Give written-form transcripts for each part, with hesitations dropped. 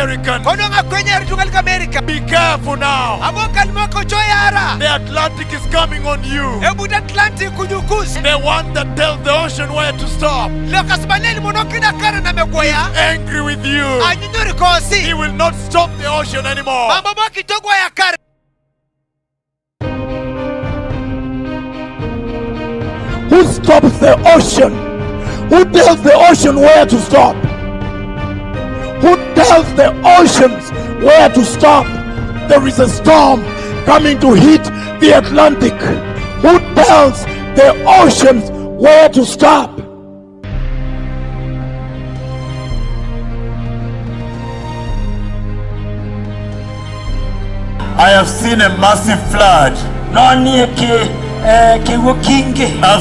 Americans. Be careful now. The Atlantic is coming on you. The one that tells the ocean where to stop. He's angry with you. He will not stop the ocean anymore. Who stops the ocean? Who tells the ocean where to stop? Who tells the oceans where to stop? There is a storm coming to hit the Atlantic. Who tells the oceans where to stop? I have seen a massive flood. I've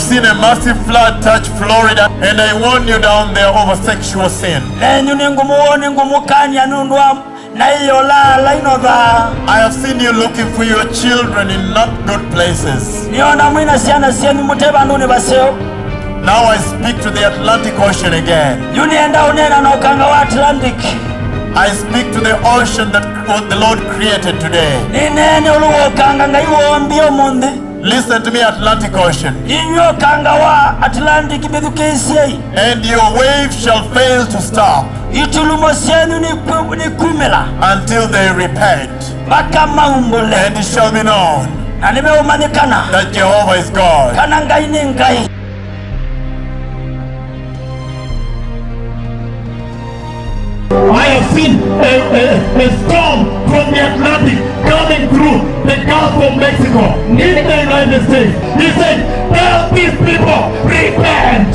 seen a massive flood touch Florida, and I warn you down there over sexual sin. I have seen you looking for your children in not good places. Now I speak to the Atlantic Ocean again. I speak to the ocean that the Lord created today. Listen to me, Atlantic Ocean. And your waves shall fail to stop until they repent. And it shall be known that Jehovah is God. I have seen a storm from the Atlantic coming through the Gulf of Mexico in the United States. He said, tell these people, repent.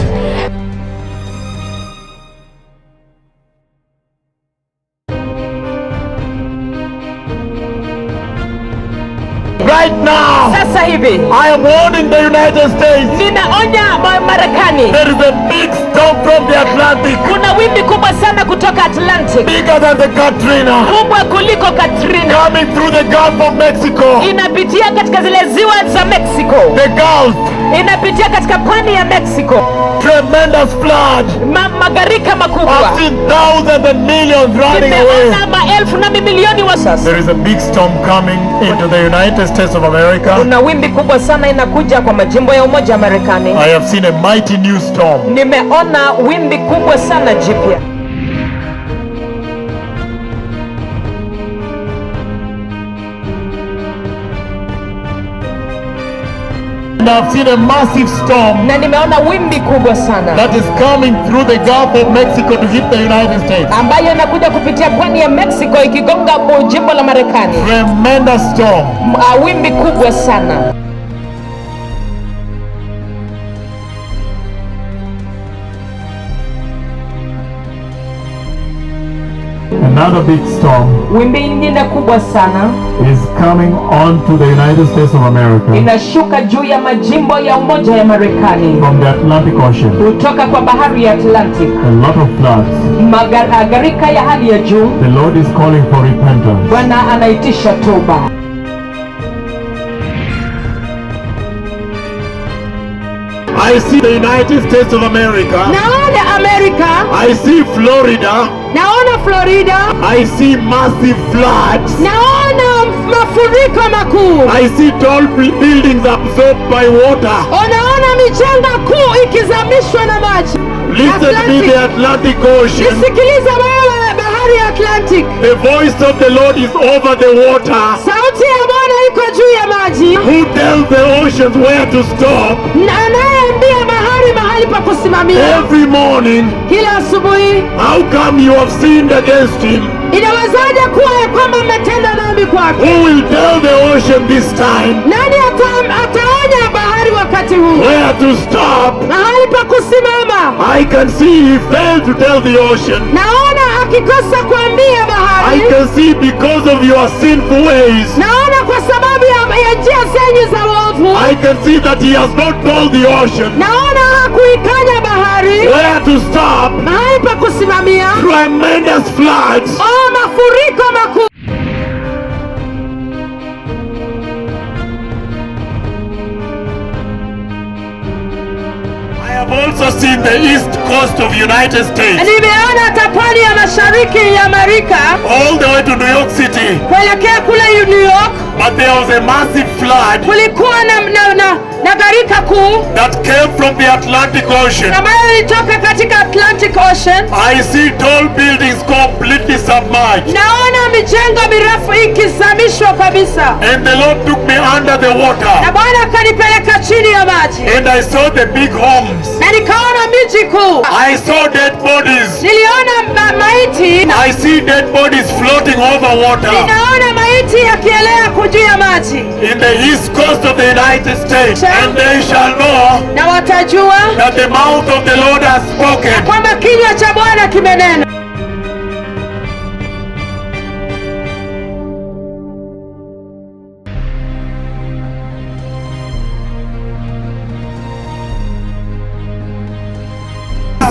Right now, sasa hivi, I am warning the United States. Ninaonya Marekani. There is a big storm from the Atlantic. Kuna wimbi kubwa sana kutoka Atlantic. Bigger than the Katrina. Kubwa kuliko Katrina. Coming through the Gulf of Mexico. Inapitia katika zile ziwa za Mexico. The Gulf. Inapitia katika pwani ya Mexico. Tremendous flood. Magarika makubwa. I've seen thousands and millions running away. Nimeona maelfu na mamilioni wa sasa. There is a big storm coming into the United States of America. Kuna wimbi kubwa sana inakuja kwa majimbo ya Umoja wa Marekani. I have seen a mighty new storm. Nimeona wimbi kubwa sana jipya. And I've seen a massive storm na nimeona wimbi kubwa sana that is coming through the Gulf of Mexico to hit the United States. Ambayo inakuja kupitia pwani ya Mexico ikigonga jimbo la Marekani. Tremendous storm. Wimbi kubwa sana. Another big storm wimbi nyingine kubwa sana is coming onto the United States of America. Inashuka juu ya majimbo ya Umoja ya Marekani from the Atlantic Ocean. Kutoka kwa bahari ya Atlantic. A lot of floods. Magarika ya hali ya juu. The Lord is calling for repentance. Bwana anaitisha toba. I see the United States of America. Naona America. I see Florida. Naona Florida. I see massive floods. Naona mafuriko makuu. I see tall buildings absorbed by water. Naona mijengo kuu ikizamishwa na maji. Listen to me, the Atlantic Ocean. Nisikilize wewe, bahari ya Atlantic. The voice of the Lord is over the water. Sauti ya Bwana iko juu ya maji. Who tells the oceans where to stop? Anayeambia bahari mahali pa kusimamia. Every morning. Kila asubuhi. How come you have sinned against him? Inawezaje kuwa ya kwamba mmetenda dhambi kwake? Who will tell the ocean this time? Nani ataonya bahari wakati huu? Where to stop? Mahali pa kusimama. I can see he failed to tell the ocean. Naona akikosa kuambia bahari. I can see because of your sinful ways. Naona kwa sababu ya njia zenyu za uovu. I can see that he has not told the ocean. Naona hakuikanya bahari. Where to stop? Mahali pa kusimamia. Tremendous floods. Mafuriko makuu. have also seen the east coast of United States, Nimeona hata pwani ya mashariki ya Amerika all the way to New York City. kuelekea kule New York. But there was a massive flood Kulikuwa na gharika kuu that came from the Atlantic Ocean. ambayo ilitoka katika Atlantic Ocean. I see tall buildings completely submerged. Naona mijengo mirefu ikizamishwa kabisa. And the Lord took me under the Na water. Bwana akanipeleka chini ya maji. And I saw the big homes. Na nikaona miji kuu. I saw dead bodies. Niliona maiti. I see dead bodies floating over water. Ninaona maiti yakielea juu ya maji. In the east coast of the United States. And they shall know Na watajua that the mouth of the Lord has spoken. kwamba kinywa cha Bwana kimenena.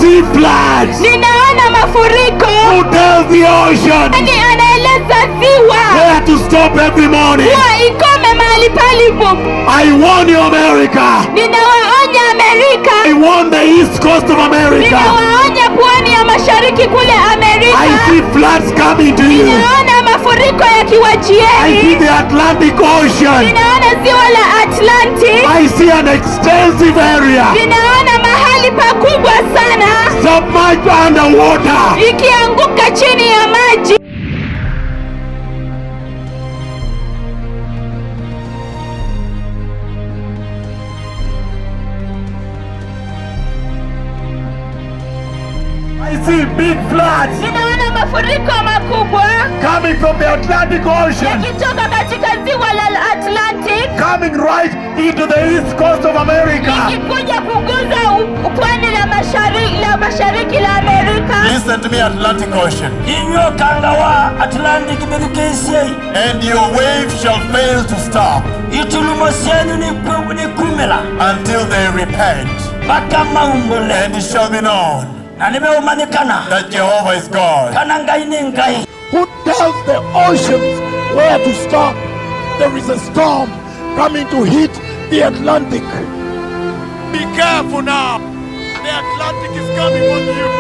See floods. Ninaona mafuriko. Who tells the ocean Nani anaeleza ziwa where to stop every morning? kuwa ikome mahali palipo. I warn you, America. Ninawaonya Amerika. I warn the east coast of America. Ninawaonya pwani ya mashariki kule Amerika. I see floods coming to you. Ninaona mafuriko I see yakiwajieni. the Atlantic Ocean. Ninaona ziwa la Atlantic. I see an extensive area Ninaona mahali pakubwa sana submerged underwater. ikianguka chini ya maji. I see big floods Ninaona mafuriko makubwa coming from the Atlantic Ocean, yakitoka katika ziwa la Atlantic coming right into the east coast of America. ikikuja kuguza pwani la mashariki la Amerika. Listen to me, Atlantic Ocean. Inyo kangawa Atlantic Medukese. And your waves shall fail to stop Itulumo senu ni kumela. until they repent. Baka maumbole. And it shall be known Na nimeumanikana. that Jehovah is God. Kana ngai ni ngai. Who tells the oceans where to stop? There is a storm coming to hit the Atlantic. Be careful now. The Atlantic is coming on you.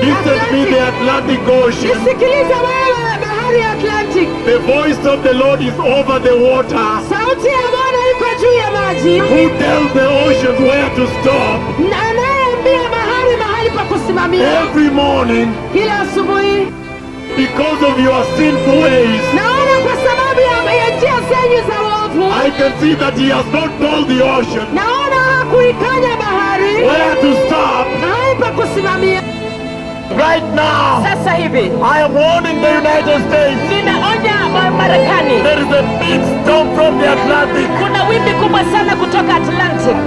Listen to me, the Atlantic Ocean. Sikiliza wewe bahari ya Atlantic. The voice of the Lord is over the water. Sauti ya Bwana iko juu ya maji. Who tells the oceans where to stop? Na anayeambia bahari mahali pa kusimamia. Every morning, Kila asubuhi because of your sinful ways, naona kwa sababu ya njia zenyu za uovu. I can see that he has not told the ocean Naona kuikanya bahari where to stop. mahali pa kusimamia. Right now, Sasa hivi I am warning the United States. ninaonya Marekani, There is a big storm from the Atlantic. kuna wimbi kubwa sana kutoka Atlantic.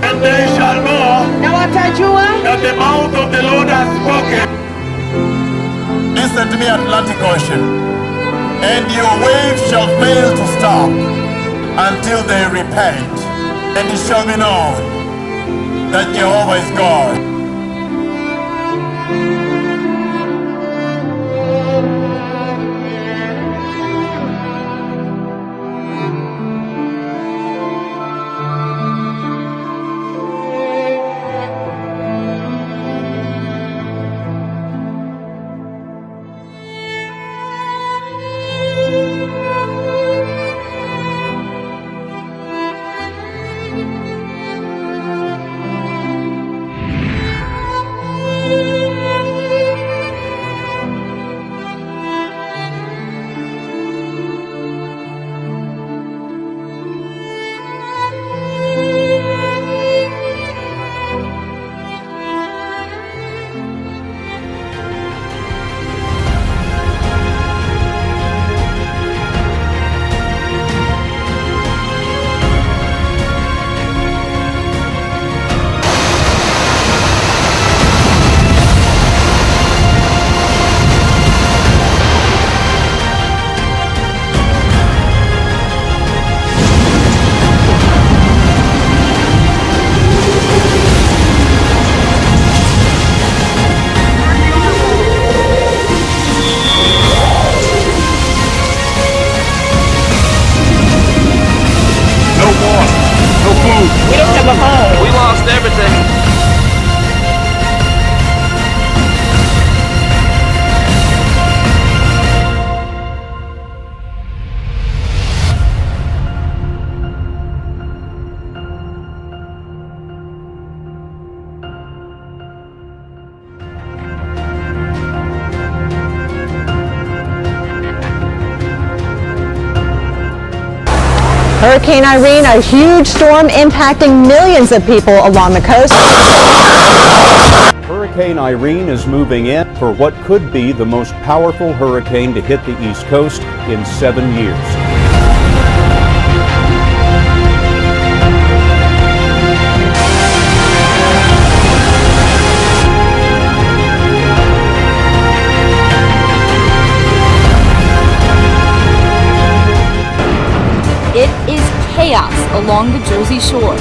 And they shall know Na watajua that the mouth of the Lord has spoken. Listen to me, Atlantic Ocean. And your waves shall fail to stop until they repent. And it shall be known that Jehovah is God. Hurricane Irene, a huge storm impacting millions of people along the coast. Hurricane Irene is moving in for what could be the most powerful hurricane to hit the East Coast in 7 years. It is chaos along the Jersey Shore.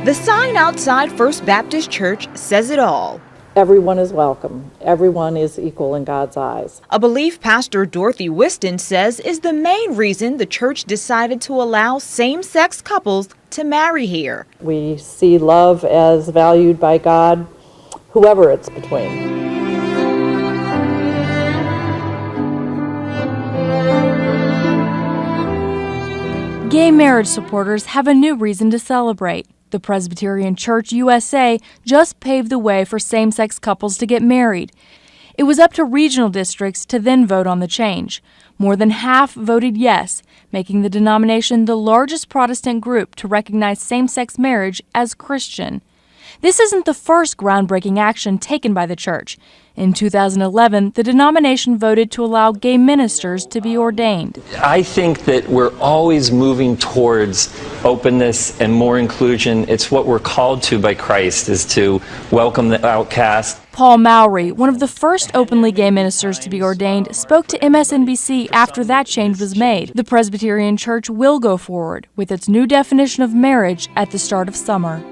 The sign outside First Baptist Church says it all. Everyone is welcome. Everyone is equal in God's eyes. A belief Pastor Dorothy Whiston says is the main reason the church decided to allow same-sex couples to marry here. We see love as valued by God, whoever it's between. Gay marriage supporters have a new reason to celebrate. The Presbyterian Church USA just paved the way for same-sex couples to get married. It was up to regional districts to then vote on the change. More than half voted yes, making the denomination the largest Protestant group to recognize same-sex marriage as Christian. This isn't the first groundbreaking action taken by the church. In 2011, the denomination voted to allow gay ministers to be ordained. I think that we're always moving towards openness and more inclusion. It's what we're called to by Christ, is to welcome the outcast. Paul Mowry, one of the first openly gay ministers to be ordained, spoke to MSNBC after that change was made. The Presbyterian Church will go forward with its new definition of marriage at the start of summer.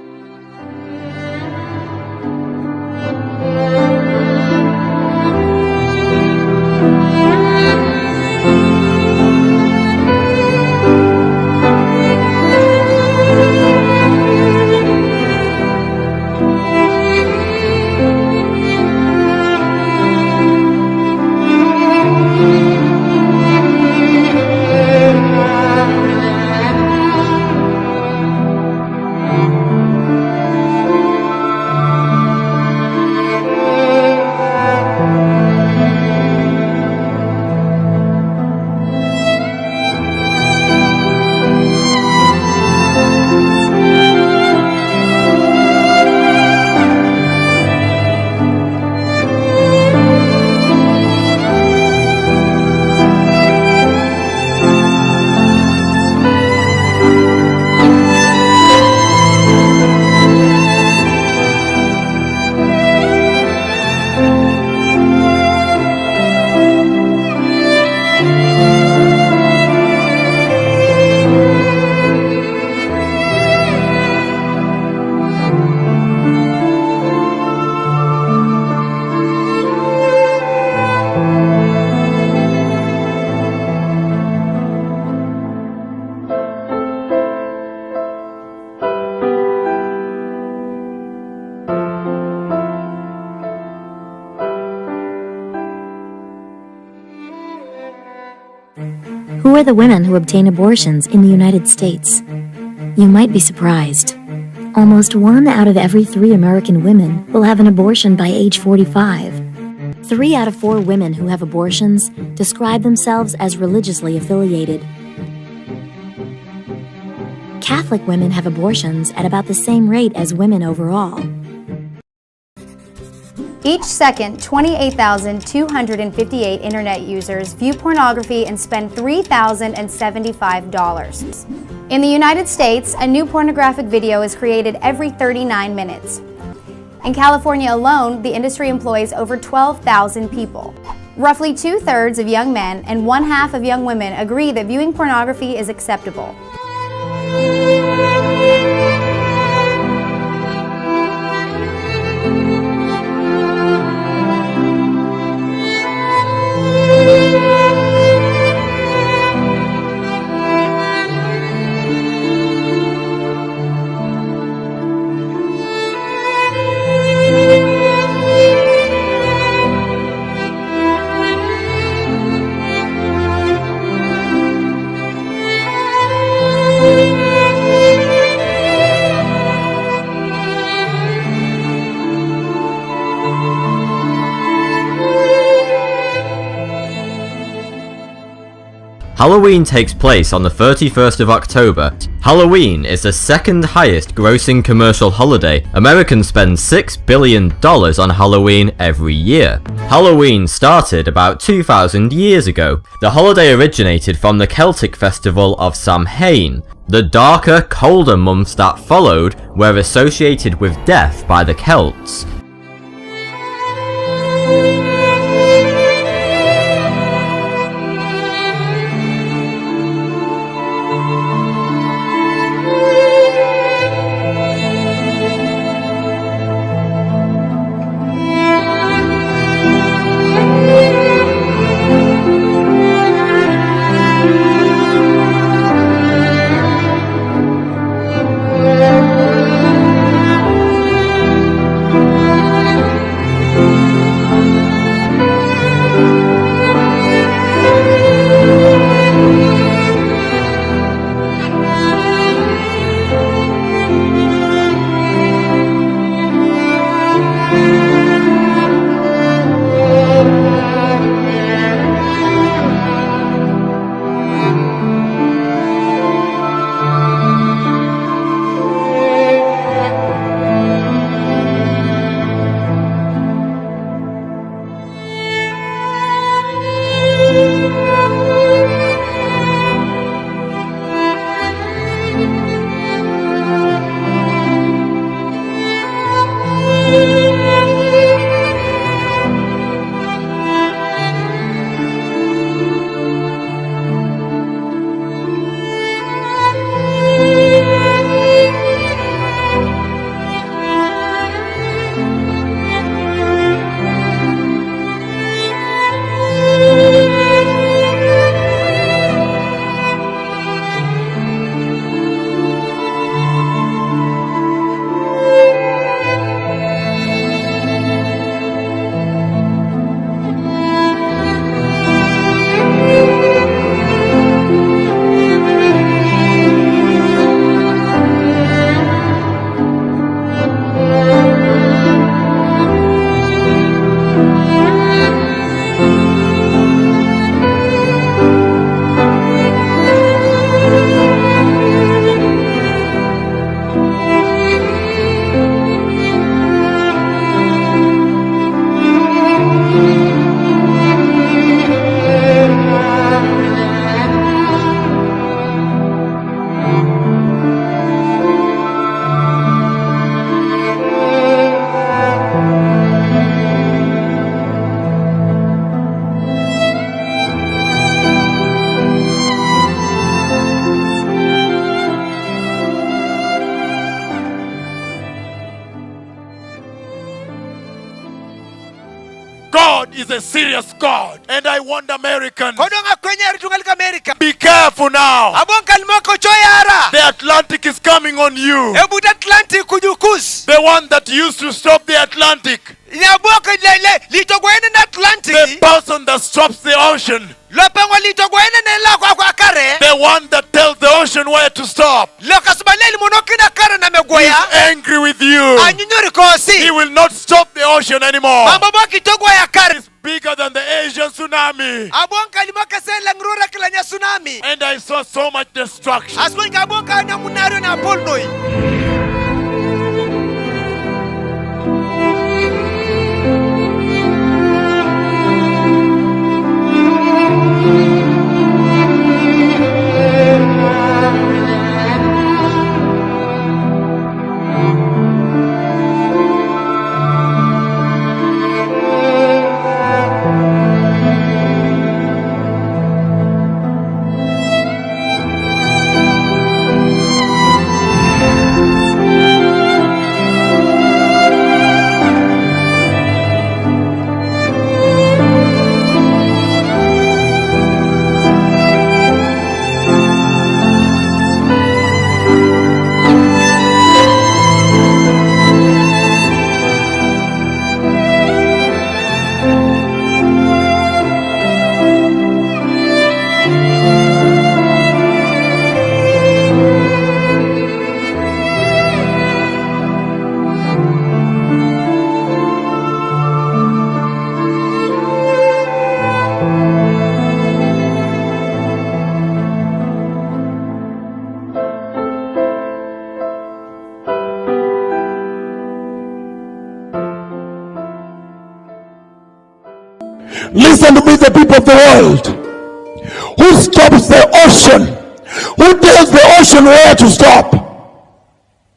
Who are the women who obtain abortions in the United States? You might be surprised. Almost 1 out of every 3 American women will have an abortion by age 45. 3 out of 4 women who have abortions describe themselves as religiously affiliated. Catholic women have abortions at about the same rate as women overall. Each second, 28,258 internet users view pornography and spend $3,075. In the United States, a new pornographic video is created every 39 minutes. In California alone, the industry employs over 12,000 people. Roughly 2/3 of young men and 1/2 of young women agree that viewing pornography is acceptable. Halloween takes place on the 31st of October. Halloween is the second highest grossing commercial holiday. Americans spend $6 billion on Halloween every year. Halloween started about 2,000 years ago. The holiday originated from the Celtic festival of Samhain. The darker, colder months that followed were associated with death by the Celts. God is a serious God. And I want Americans. Be careful now. The Atlantic is coming on you. The one that used to stop the Atlantic. The person that stops the ocean. The one that tells the ocean where to stop. He is angry with you. He will not stop the ocean anymore. It's bigger than the Asian tsunami. And I saw so much destruction. Listen to me, the people of the world. Who stops the ocean? Who tells the ocean where to stop?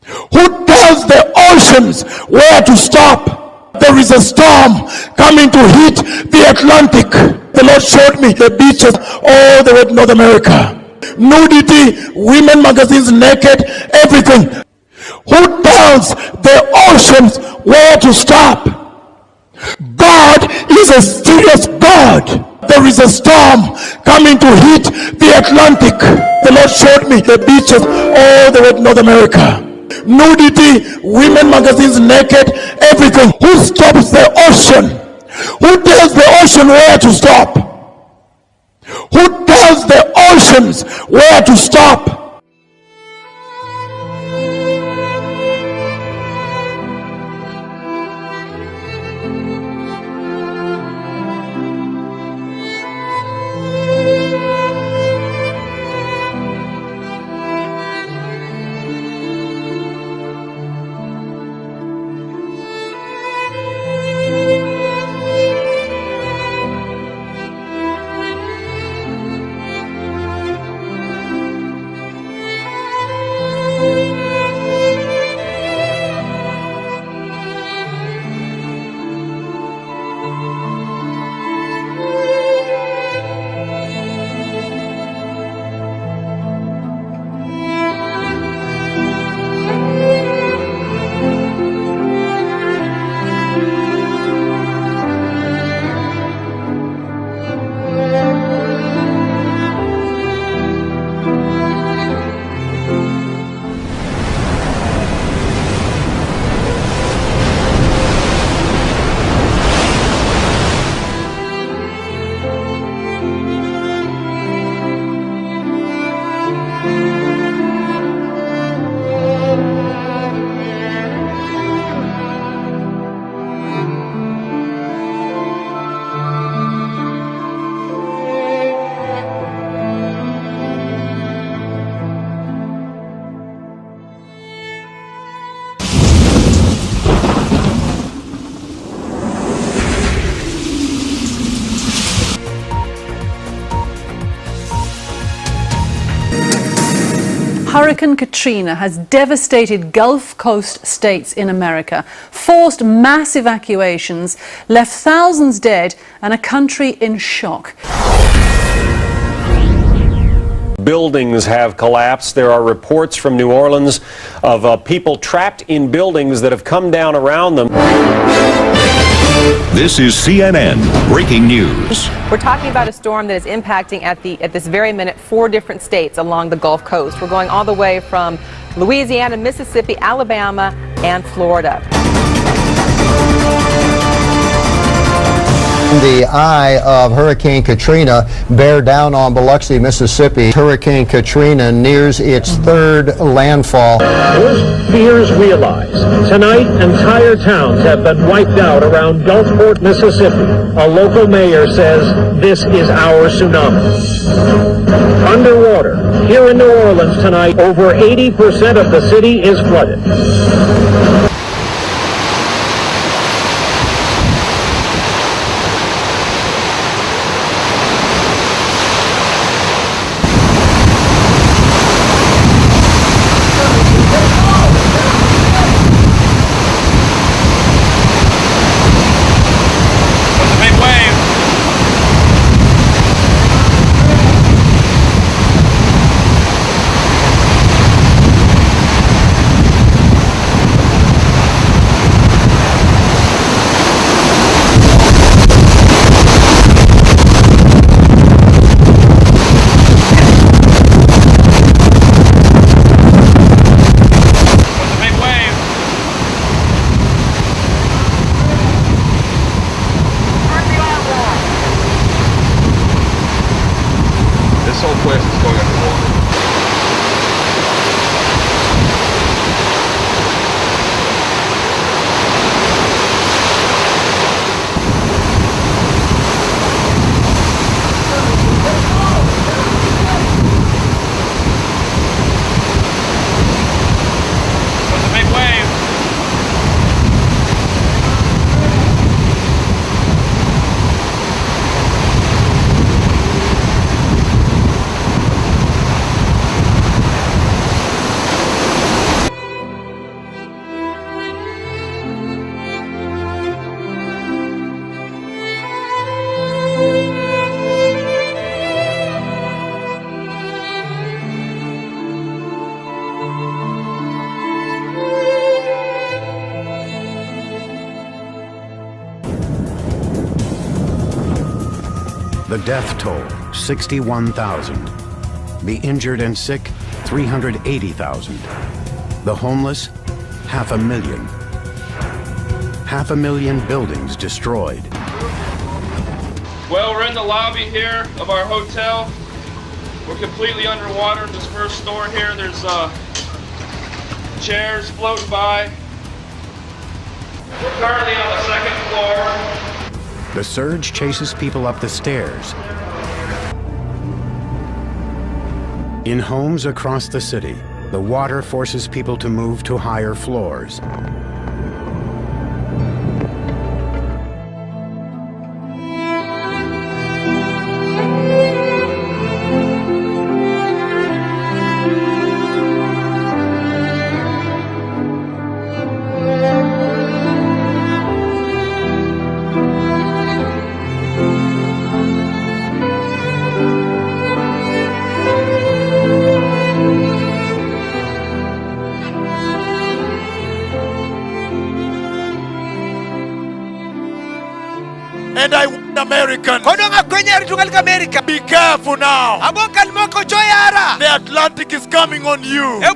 Who tells the oceans where to stop? There is a storm coming to hit the Atlantic. The Lord showed me the beaches all the way to North America. Nudity, women magazines naked, everything. Who tells the oceans where to stop? God is a serious God. There is a storm coming to hit the Atlantic. The Lord showed me the beaches all the way to North America. Nudity, women magazines naked, everything. Who stops the ocean? Who tells the ocean where to stop? Who tells the oceans where to stop? Hurricane Katrina has devastated Gulf Coast states in America, forced mass evacuations, left thousands dead, and a country in shock. Buildings have collapsed. There are reports from New Orleans of people trapped in buildings that have come down around them. This is CNN Breaking News. We're talking about a storm that is impacting at this very minute 4 different states along the Gulf Coast. We're going all the way from Louisiana, Mississippi, Alabama, and Florida. The eye of Hurricane Katrina bear down on Biloxi, Mississippi. Hurricane Katrina nears its 3rd landfall. Worst fears realized. Tonight, entire towns have been wiped out around Gulfport, Mississippi. A local mayor says this is our tsunami. Underwater, here in New Orleans tonight, over 80% of the city is flooded. The death toll, 61,000. The injured and sick, 380,000. The homeless, 500,000. 500,000 buildings destroyed. Well, we're in the lobby here of our hotel. We're completely underwater in this first store here. There's chairs floating by. We're currently on the 2nd floor. The surge chases people up the stairs. In homes across the city, the water forces people to move to higher floors. And I want Americans. Be careful now. The Atlantic is coming on you. The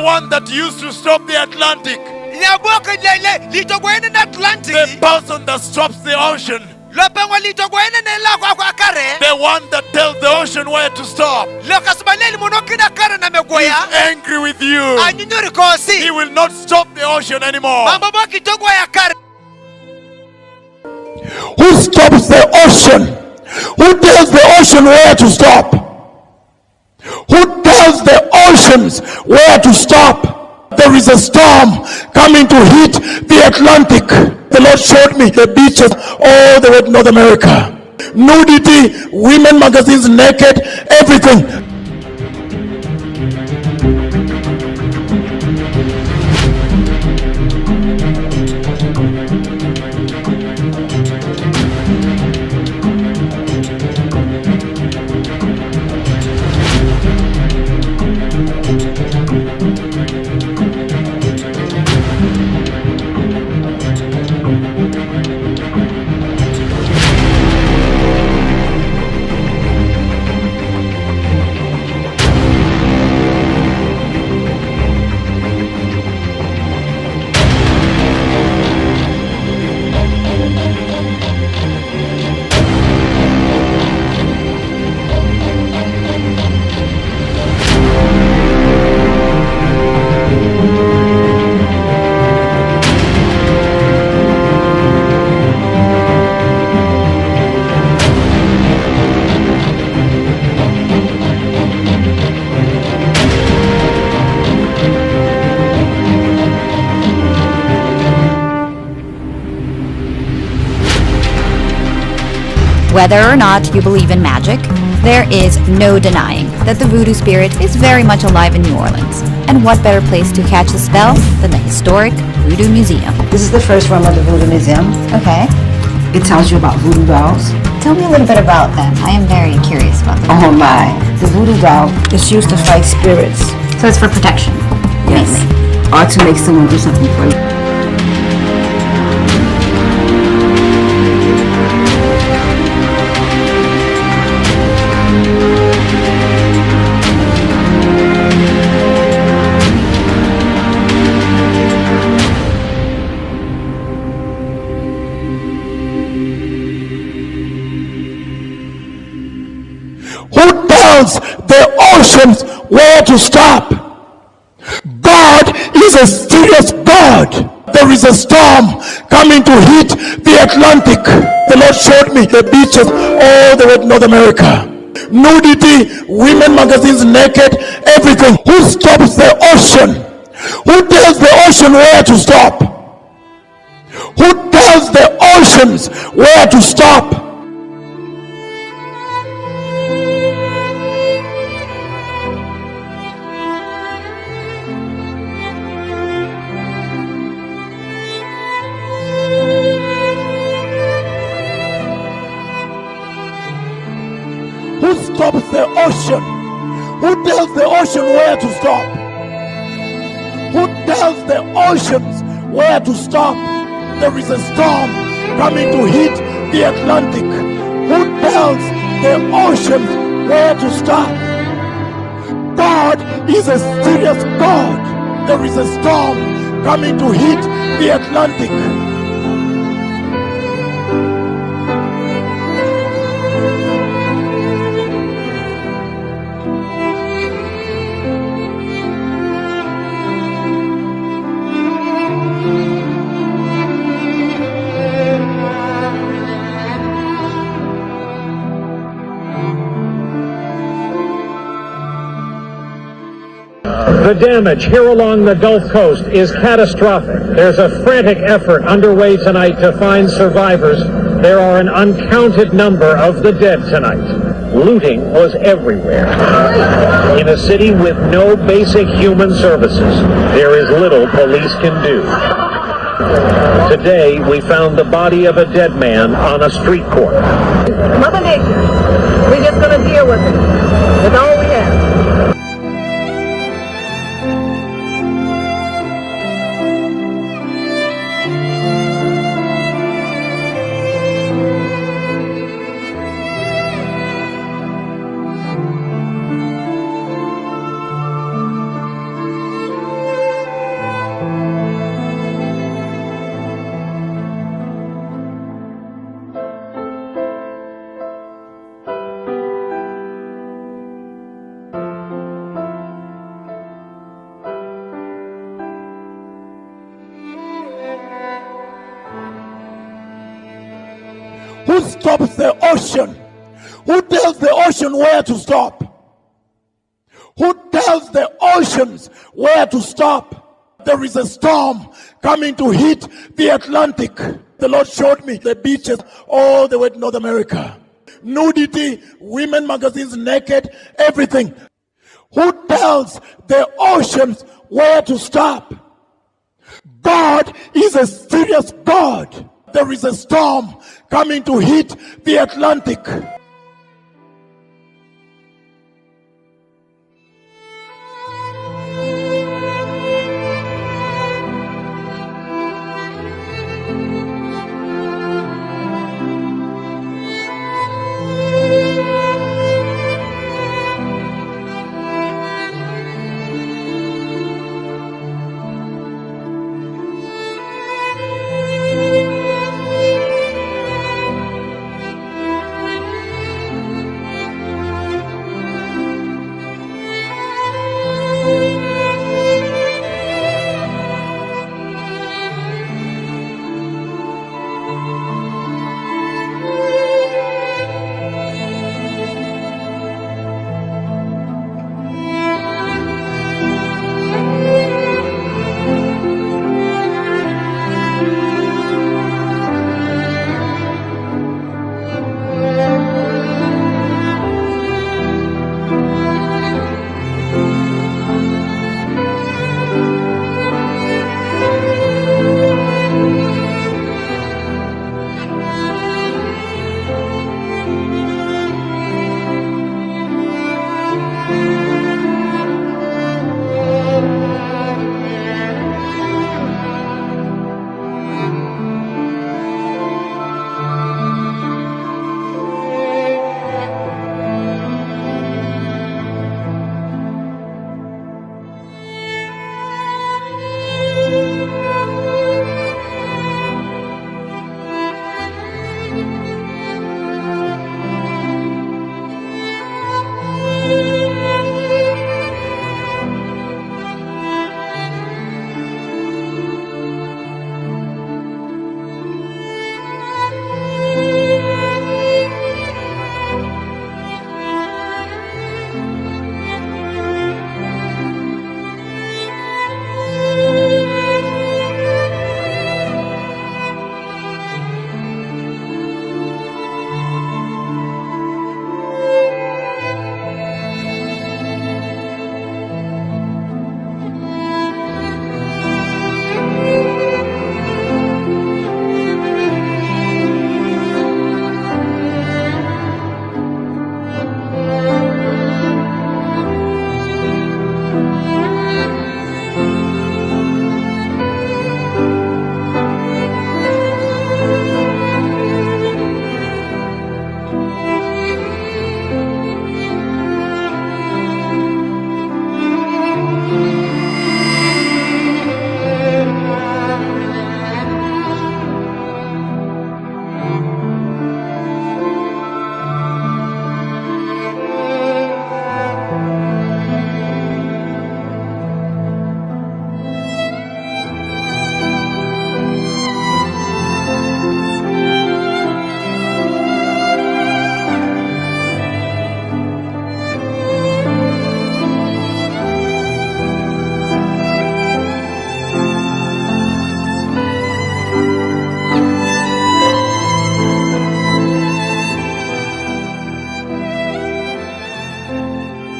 one that used to stop the Atlantic. The person that stops the ocean. The one that tells the ocean where to stop. He's angry with you. He will not stop the ocean anymore. Who stops the ocean? Who tells the ocean where to stop? Who tells the oceans where to stop? There is a storm coming to hit the Atlantic. The Lord showed me the beaches all the way to North America. Nudity, women magazines naked, everything. Whether or not you believe in magic, there is no denying that the voodoo spirit is very much alive in New Orleans. And what better place to catch the spell than the historic Voodoo Museum? This is the first room of the Voodoo Museum. Okay. It tells you about voodoo dolls. Tell me a little bit about them. I am very curious about them. Oh my. The voodoo doll is used to fight spirits. So it's for protection, Yes. mainly. Or to make someone do something for you. Who tells the oceans where to stop? God is a serious God. There is a storm coming to hit the Atlantic. The Lord showed me the beaches all the way to North America. Nudity, women magazines naked, everything. Who stops the ocean? Who tells the ocean where to stop? Who tells the oceans where to stop? Who stops the ocean? Who tells the ocean where to stop? Who tells the oceans where to stop? There is a storm coming to hit the Atlantic. Who tells the oceans where to stop? God is a serious God. There is a storm coming to hit the Atlantic. The damage here along the Gulf Coast is catastrophic. There's a frantic effort underway tonight to find survivors. There are an uncounted number of the dead tonight. Looting was everywhere. In a city with no basic human services, there is little police can do. Today, we found the body of a dead man on a street corner. Mother Nature, we're just going to deal with it. That's all we have. Who stops the ocean? Who tells the ocean where to stop? Who tells the oceans where to stop? There is a storm coming to hit the Atlantic. The Lord showed me the beaches all the way to North America. Nudity, women magazines naked, everything. Who tells the oceans where to stop? God is a serious God. There is a storm coming to hit the Atlantic.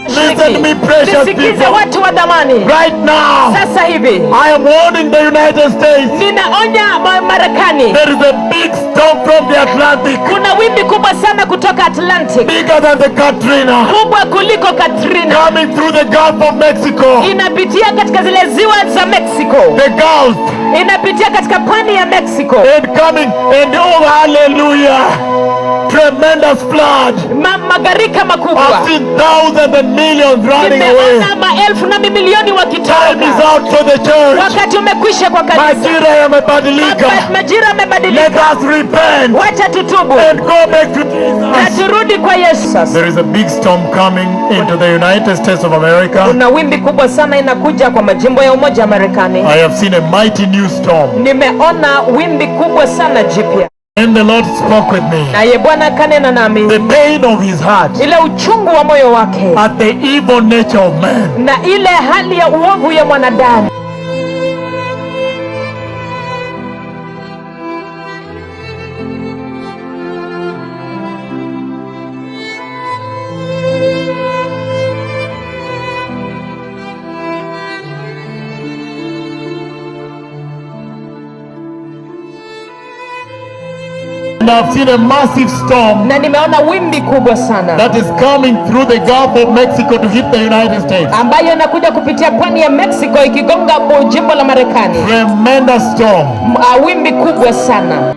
Listen to me, precious people. Watu wa dhamani. Right now, Sasa hivi I am warning the United States. Ninaonya Marekani. There is a big storm from the Atlantic. Kuna wimbi kubwa sana kutoka Atlantic. Bigger than the Katrina. Kubwa kuliko Katrina. Coming through the Gulf of Mexico. Inapitia katika zile ziwa za Mexico. The Gulf. Inapitia katika pwani ya Mexico. And coming and oh hallelujah. Tremendous flood. Magarika makubwa. I've seen thousands and millions running away. Nimeona maelfu na mamilioni wakitoroka. Time is out for the church. Wakati umekwisha kwa kanisa. Majira yamebadilika. Majira yamebadilika. Let us repent. Wacha tutubu. And go back to Jesus. Na turudi kwa Yesu. There is a big storm coming into the United States of America. Kuna wimbi kubwa sana inakuja kwa majimbo ya Umoja wa Marekani. I have seen a mighty new storm. Nimeona wimbi kubwa sana jipya. And the Lord spoke with me. Naye Bwana kanena nami. The pain of his heart. Ile uchungu wa moyo wake. At the evil nature of man. Na ile hali ya uovu ya mwanadamu. And I've seen a massive storm. Na nimeona wimbi kubwa sana. That is coming through the Gulf of Mexico to hit the United States. Ambayo inakuja kupitia pwani ya Mexico ikigonga jimbo la Marekani. Tremendous storm. Wimbi kubwa sana.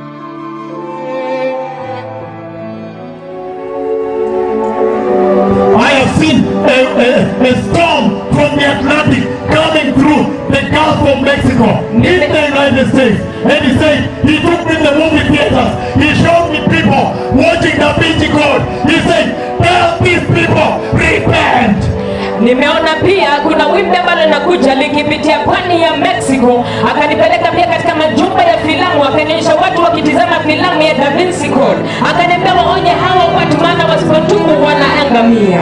I have seen a storm from the Atlantic coming through the Gulf of Mexico in the United States. And he said, he took me to the movie theaters. He showed me people watching Da Vinci Code. He said, tell these people, repent. Nimeona pia kuna wimbi ambalo linakuja likipitia pwani ya Mexico. Akanipeleka pia katika majumba ya filamu, akanionyesha watu wakitizama filamu ya Da Vinci Code. Akaniambia waonye hawa watu, maana wasipotubu wanaangamia.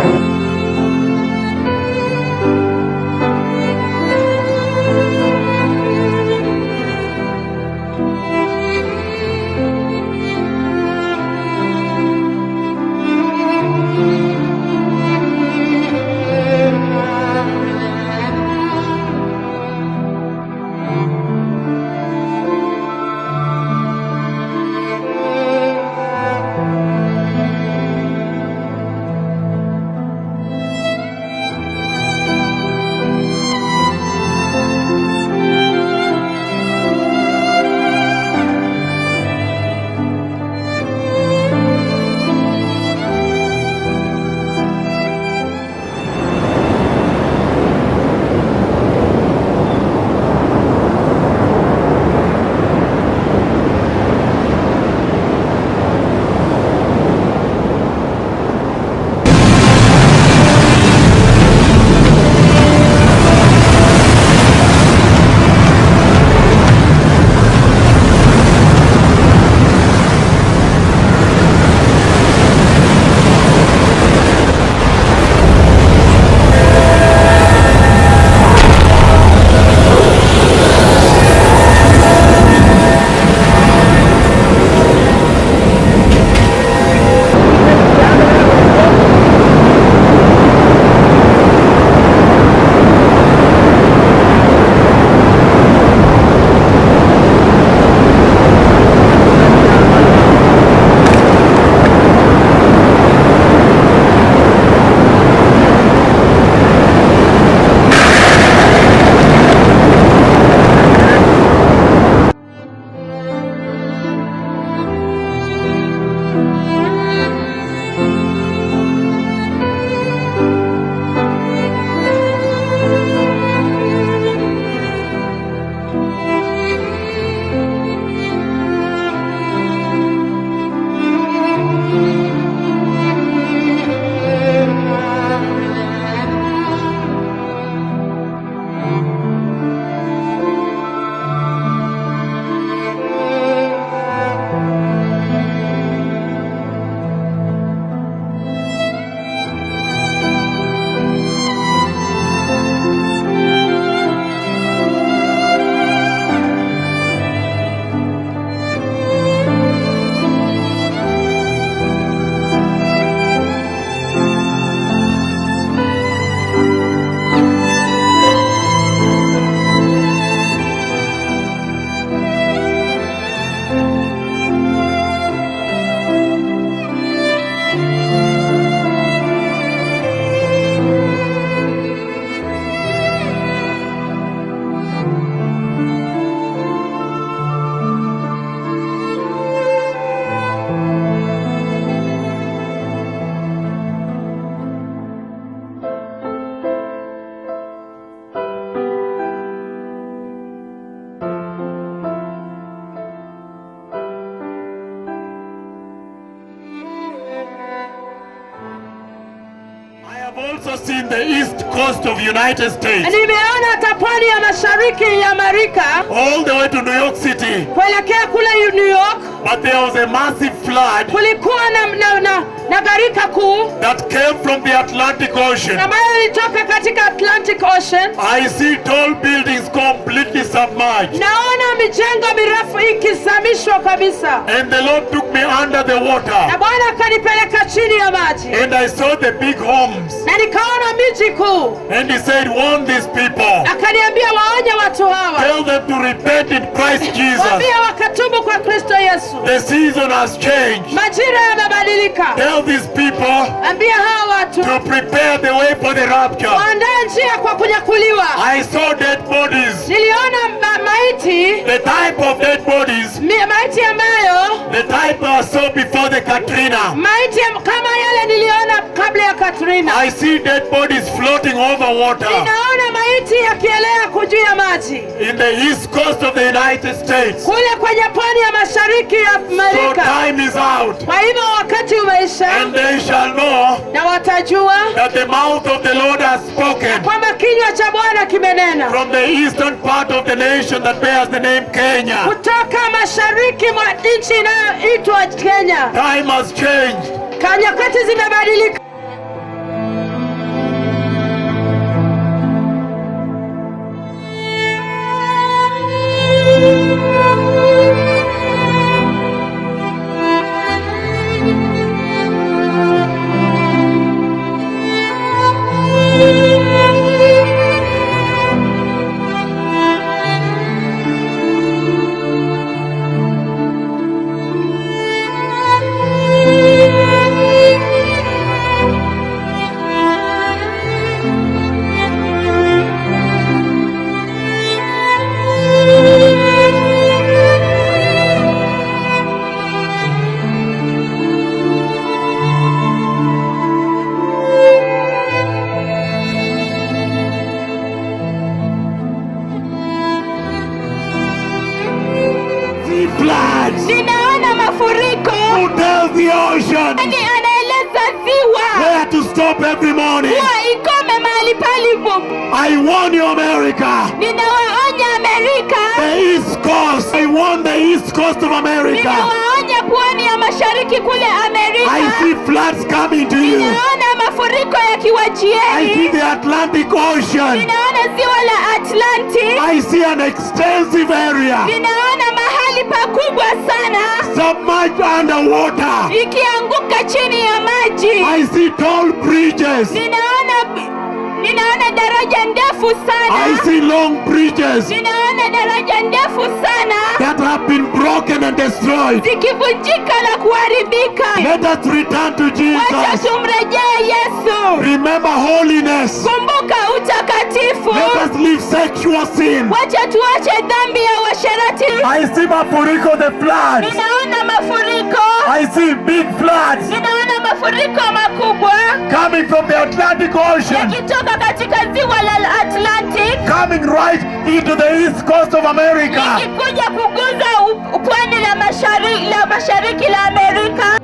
also seen the east coast of United States. Nimeona hata pwani ya mashariki ya Amerika. All the way to New York City. Kuelekea kule New York. But there was a massive flood. Kulikuwa na gharika kuu that came from the Atlantic Ocean. Ambayo ilitoka katika Atlantic Ocean. I see tall buildings completely submerged. Naona mijengo mirefu ikizamishwa kabisa. And the Lord took me under the water. Na Bwana akanipeleka chini ya maji. And I saw the big homes. Na nikaona miji kuu. And he said, warn these people. Akaniambia waonye watu hawa. Tell them to repent in Christ Jesus. Waambie wakatubu kwa Kristo Yesu. The season has changed. Majira yamebadilika. Tell these people ambia hawa watu to prepare the way for the rapture. Waandae njia kwa kunyakuliwa. I saw dead bodies. Niliona maiti. The type of dead bodies. Maiti ambayo the type I saw before the Katrina. Maiti kama yale niliona kabla ya Katrina. I see dead bodies floating over water. Ninaona maiti yakielea juu ya maji. In the east coast of the United States. Kule kwenye pwani ya mashariki ya Amerika. So time is out. Kwa hivyo wakati umeisha. And they shall know na watajua that the mouth of the Lord has spoken. Kwamba kinywa cha Bwana kimenena. From the eastern part of the nation that bears the name Kenya. Kutoka mashariki mwa nchi inayoitwa Kenya. Time has changed. Nyakati zimebadilika. Ninaona mafuriko. Who tells the ocean anaeleza ziwa where to stop every morning? Ikome mahali palipo. I warn you, America. Ninawaonya Amerika. The East Coast. I warn the East Coast of America. Ninawaonya pwani ya mashariki kule Amerika. I see floods coming to you. Ninaona mafuriko yakiwajieni. I see the Atlantic Ocean. Ninaona ziwa la Atlantic. I see an extensive area. Ninaona mahali pakubwa sana. Submerged underwater. Ikianguka chini ya maji. I see tall bridges. Ninaona daraja ndefu sana. I see long bridges. Ninaona daraja ndefu sana. That have been broken and destroyed. Zikivunjika na kuharibika. Let us return to Jesus. Wacha tumrejee Yesu. Remember holiness. Kumbuka utakatifu. Let us leave sexual sin. Wacha tuache dhambi ya uasherati. I see mafuriko, the floods. Ninaona mafuriko. I see big floods. Ninaona mafuriko makubwa. Coming from the Atlantic Ocean. Yakitoka katika ziwa la Atlantic. Coming right into the east coast of America. Ikikuja kuguza pwani la mashariki la Amerika.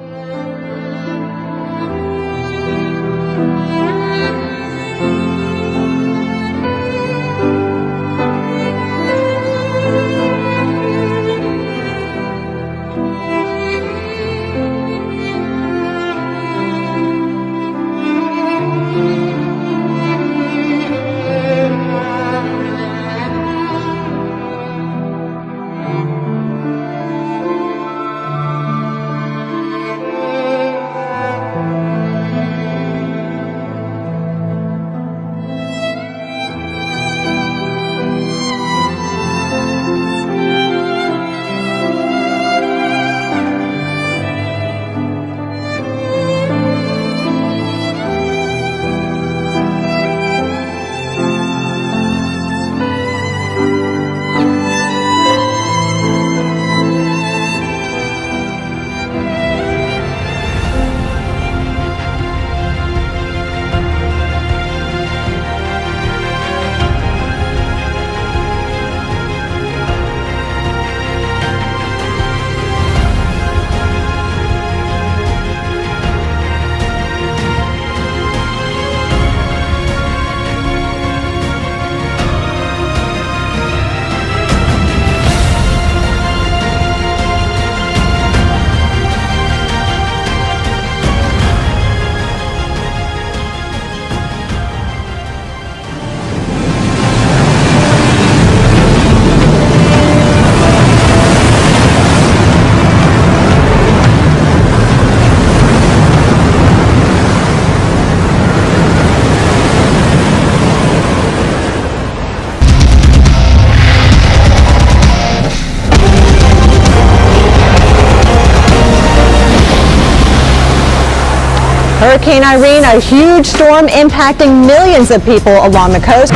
Hurricane Irene, a huge storm impacting millions of people along the coast.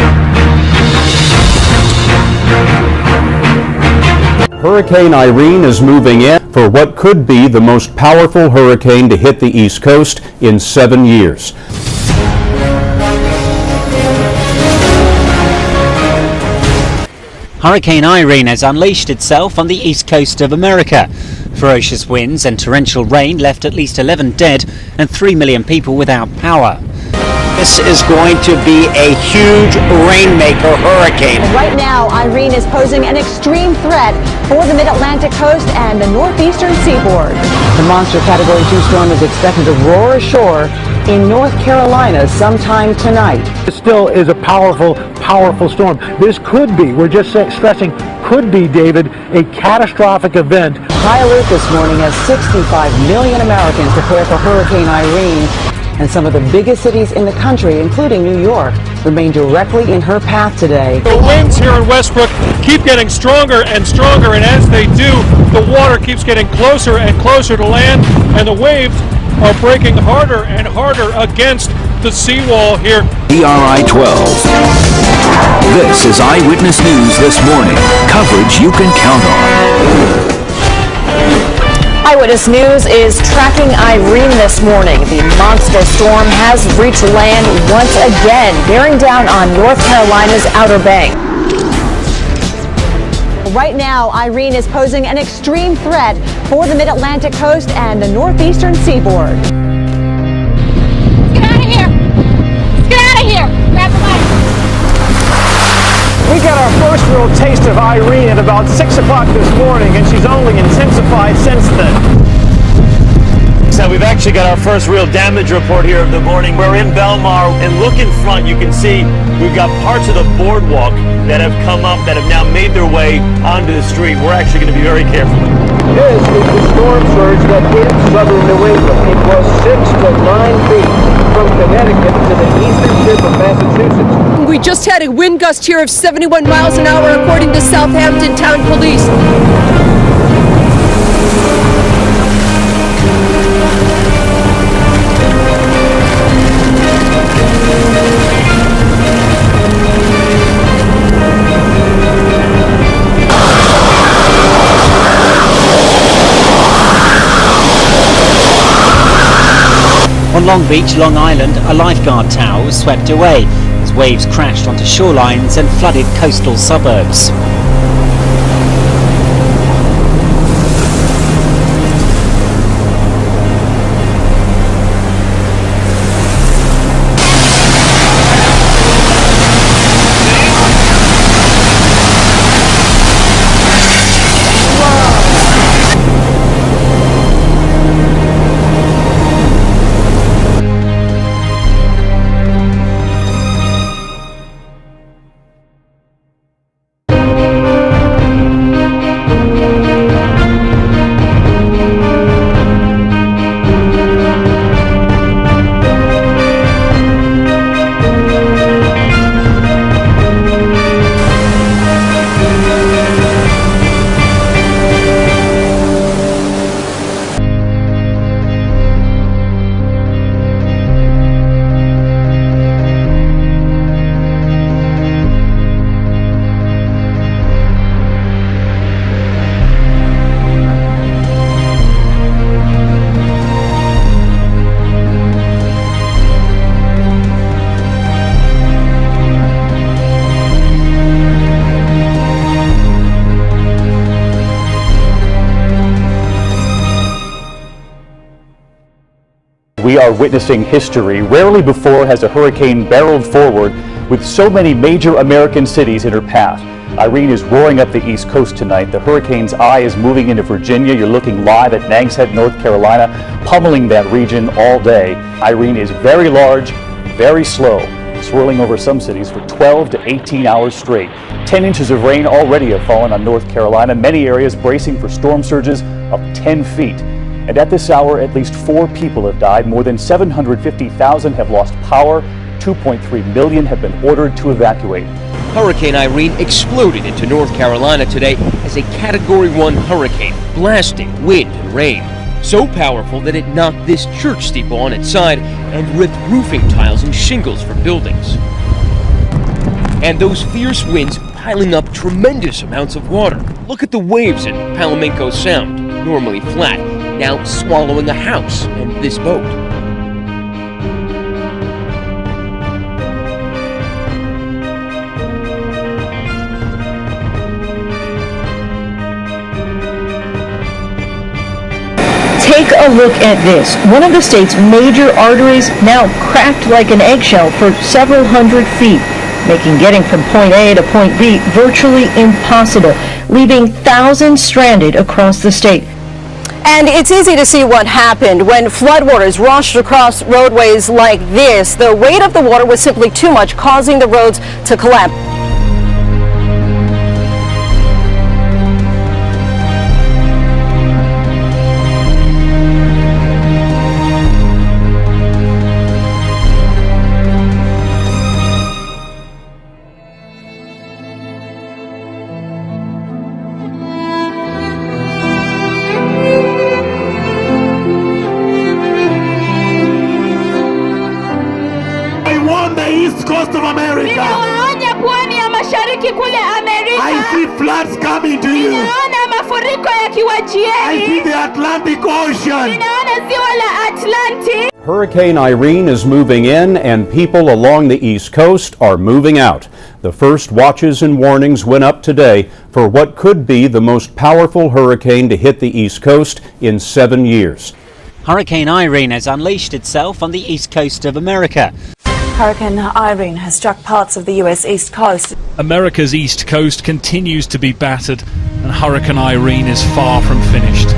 Hurricane Irene is moving in for what could be the most powerful hurricane to hit the East Coast in 7 years. Hurricane Irene has unleashed itself on the east coast of America. Ferocious winds and torrential rain left at least 11 dead and 3 million people without power. This is going to be a huge rainmaker hurricane. Right now, Irene is posing an extreme threat for the mid-Atlantic coast and the northeastern seaboard. The monster Category 2 storm is expected to roar ashore in North Carolina sometime tonight. It still is a powerful storm. This could be, we're just stressing, could be, David, a catastrophic event. High alert this morning as 65 million Americans prepare for Hurricane Irene. And some of the biggest cities in the country, including New York, remain directly in her path today. The winds here in Westbrook keep getting stronger and stronger, and as they do, the water keeps getting closer and closer to land, and the waves are breaking harder and harder against the seawall here. PRI 12. This is Eyewitness News this morning. Coverage you can count on. Eyewitness News is tracking Irene this morning. The monster storm has reached land once again, bearing down on North Carolina's Outer Banks. Right now, Irene is posing an extreme threat for the mid-Atlantic coast and the northeastern seaboard. Get out of here! Get out of here! Grab the mic! We got our first real taste of Irene at about 6 o'clock this morning, and she's only intensified since then. So we've actually got our first real damage report here of the morning. We're in Belmar, and look in front, you can see we've got parts of the boardwalk that have come up, that have now made their way onto the street. We're actually going to be very careful. This is the storm surge that hit southern New England. It was 6 to 9 feet from Connecticut to the eastern tip of Massachusetts. We just had a wind gust here of 71 miles an hour, according to Southampton Town Police. On Long Beach, Long Island, a lifeguard tower was swept away as waves crashed onto shorelines and flooded coastal suburbs. We are witnessing history. Rarely before has a hurricane barreled forward with so many major American cities in her path. Irene is roaring up the East Coast tonight. The hurricane's eye is moving into Virginia. You're looking live at Nags Head, North Carolina, pummeling that region all day. Irene is very large, very slow, swirling over some cities for 12 to 18 hours straight. 10 inches of rain already have fallen on North Carolina, many areas bracing for storm surges of 10 feet. And at this hour, at least 4 people have died. More than 750,000 have lost power. 2.3 million have been ordered to evacuate. Hurricane Irene exploded into North Carolina today as a Category 1 hurricane, blasting wind and rain. so powerful that it knocked this church steeple on its side and ripped roofing tiles and shingles from buildings. And those fierce winds piling up tremendous amounts of water. Look at the waves in Palamenco Sound, normally flat, now swallowing a house and this boat. Take a look at this. One of the state's major arteries now cracked like an eggshell for several hundred feet, making getting from point A to point B virtually impossible, leaving thousands stranded across the state. And it's easy to see what happened when floodwaters rushed across roadways like this. The weight of the water was simply too much, causing the roads to collapse. East Coast of America. Ninawaonya pwani ya mashariki kule Amerika. I see floods coming to you. Ninaona mafuriko yakiwajieni. I see the Atlantic Ocean. Ninaona ziwa la Atlantic. Hurricane Irene is moving in and people along the East Coast are moving out. The first watches and warnings went up today for what could be the most powerful hurricane to hit the East Coast in 7 years. Hurricane Irene has unleashed itself on the east coast of America. Hurricane Irene has struck parts of the U.S. East Coast. America's East Coast continues to be battered, and Hurricane Irene is far from finished.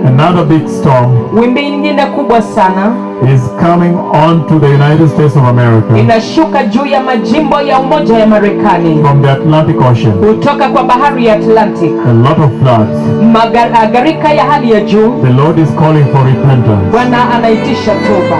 Another big storm Wimbi nyingine kubwa sana is coming on to the United States of America inashuka juu ya majimbo ya Umoja ya Marekani from the Atlantic Ocean. kutoka kwa bahari ya Atlantic. A lot of floods. Magarika ya hali ya juu. The Lord is calling for repentance. Bwana anaitisha toba.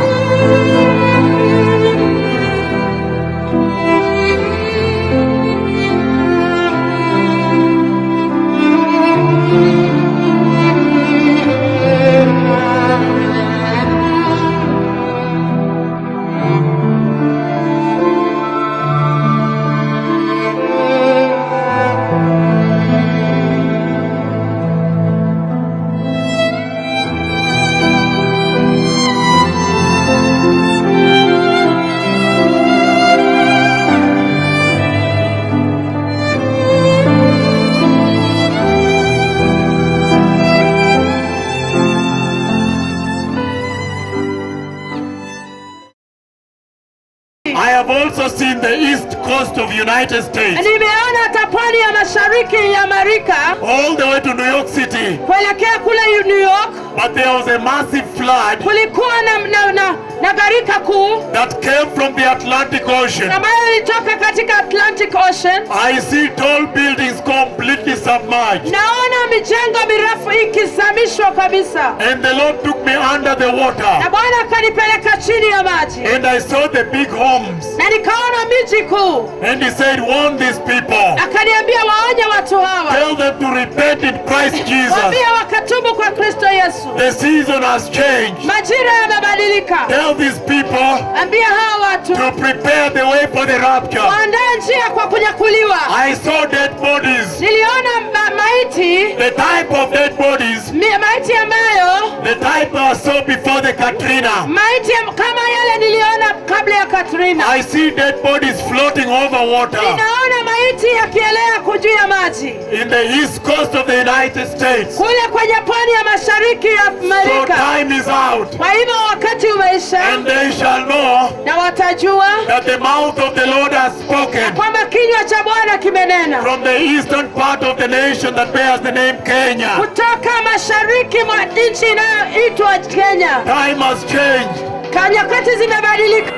have also seen the east coast of United States. Nimeona hata pwani ya mashariki ya Amerika. All the way to New York City. Kuelekea kule New York. But there was a massive flood. Kulikuwa na gharika kuu that came from the Atlantic Ocean. Ambayo ilitoka katika Atlantic Ocean. I see tall buildings completely submerged. Naona mijengo mirefu ikizamishwa kabisa. And the Lord took me under the water. Na Bwana akanipeleka chini ya maji. And I saw the big homes. Na nikaona miji kuu. And he said, warn these people. Akaniambia waonye watu hawa. Tell them to repent in Christ Jesus. Waambie wakatubu kwa Kristo Yesu. The season has changed. Majira yamebadilika. Tell these people ambia hawa watu to prepare the way for the rapture. Waandae njia kwa kunyakuliwa. I saw dead bodies. Niliona maiti. The type of dead bodies. Maiti ambayo the type I saw before the Katrina. Maiti kama yale niliona kabla ya Katrina. I see dead bodies floating over water. Ninaona maiti yakielea juu ya maji. In the east coast of the United States. Kule kwenye pwani ya mashariki ya Amerika. So time is out. Kwa hivyo wakati umeisha. And they shall know na watajua that the mouth of the Lord has spoken. Kwamba kinywa cha Bwana kimenena. From the eastern part of the nation that bears the name Kenya. Kutoka mashariki mwa nchi inayoitwa Kenya. Time has changed. Nyakati zimebadilika.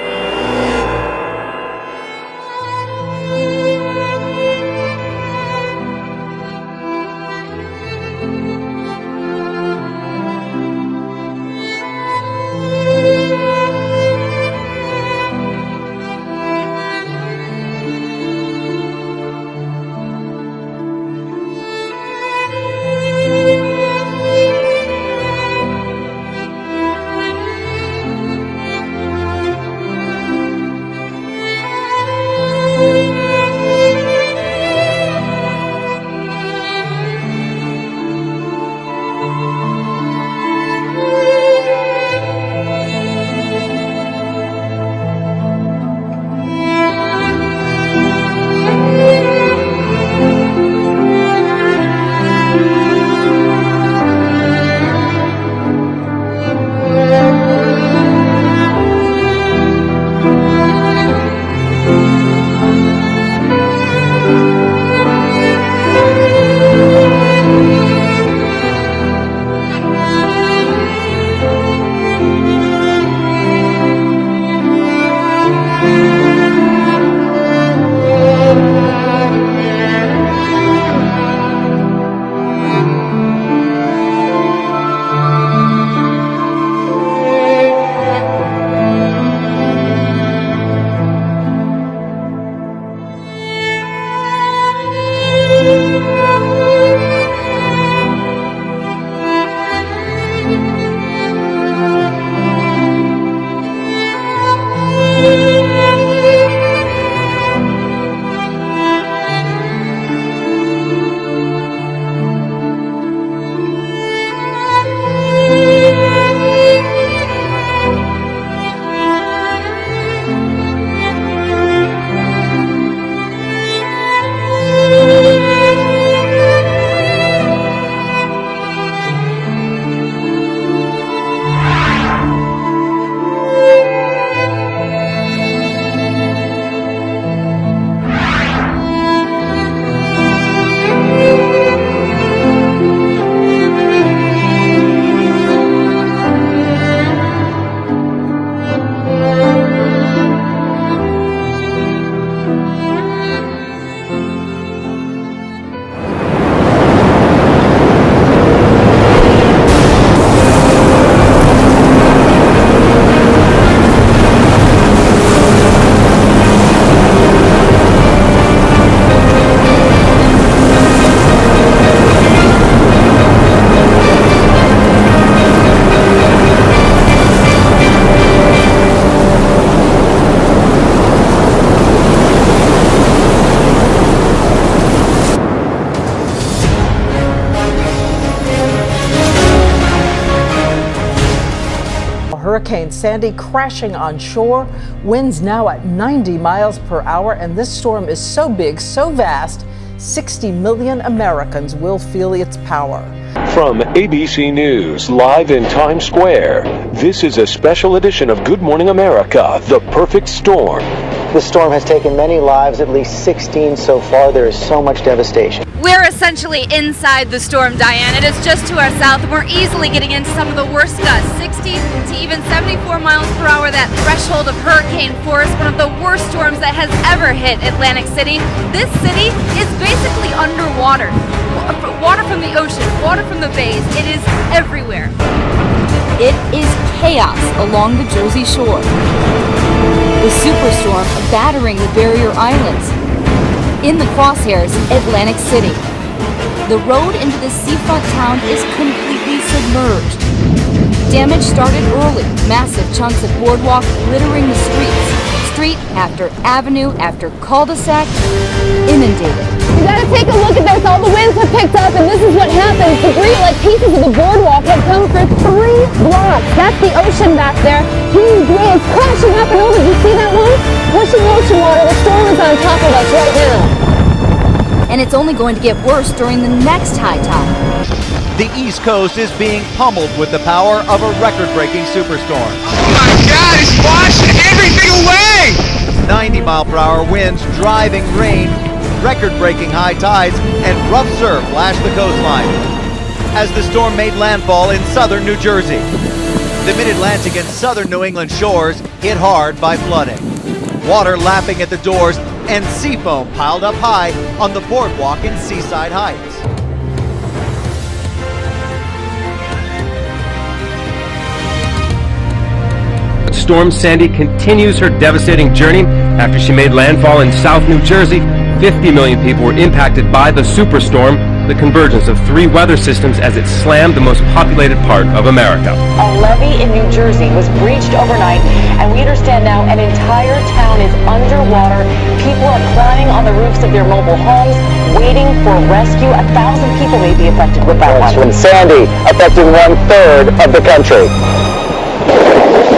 Hurricane Sandy crashing on shore, winds now at 90 miles per hour, and this storm is so big, so vast, 60 million Americans will feel its power. From ABC News, live in Times Square, this is a special edition of Good Morning America, The Perfect Storm. The storm has taken many lives, at least 16 so far. There is so much devastation. We're essentially inside the storm, Diane. It is just to our south, and we're easily getting into some of the worst gusts, 60 to even 74 miles per hour, that threshold of hurricane force, one of the worst storms that has ever hit Atlantic City. This city is basically underwater. Water from the ocean, water from the bays, it is everywhere. It is chaos along the Jersey Shore. The superstorm battering the barrier islands. In the crosshairs, Atlantic City. The road into the seafront town is completely submerged. Damage started early. Massive chunks of boardwalk littering the streets. Street after avenue after cul-de-sac inundated. You gotta take a look at this. All the winds have picked up, and this is what happens. Debris like pieces of the boardwalk have come for 3 blocks. That's the ocean back there. Huge waves crashing up and over. Did you see that one? Pushing ocean water. The storm is on top of us right now. And it's only going to get worse during the next high tide. The East Coast is being pummeled with the power of a record-breaking superstorm. Oh my God, it's washing everything away! 90-mile-per-hour winds, driving rain, record-breaking high tides, and rough surf lashed the coastline as the storm made landfall in southern New Jersey. The mid-Atlantic and southern New England shores hit hard by flooding. Water lapping at the doors and sea foam piled up high on the boardwalk in Seaside Heights. Storm Sandy continues her devastating journey. After she made landfall in South New Jersey, 50 million people were impacted by the superstorm, the convergence of 3 weather systems as it slammed the most populated part of America. A levee in New Jersey was breached overnight, and we understand now an entire town is underwater. People are climbing on the roofs of their mobile homes, waiting for rescue. 1,000 people may be affected with that one. From Sandy, affecting 1/3 of the country.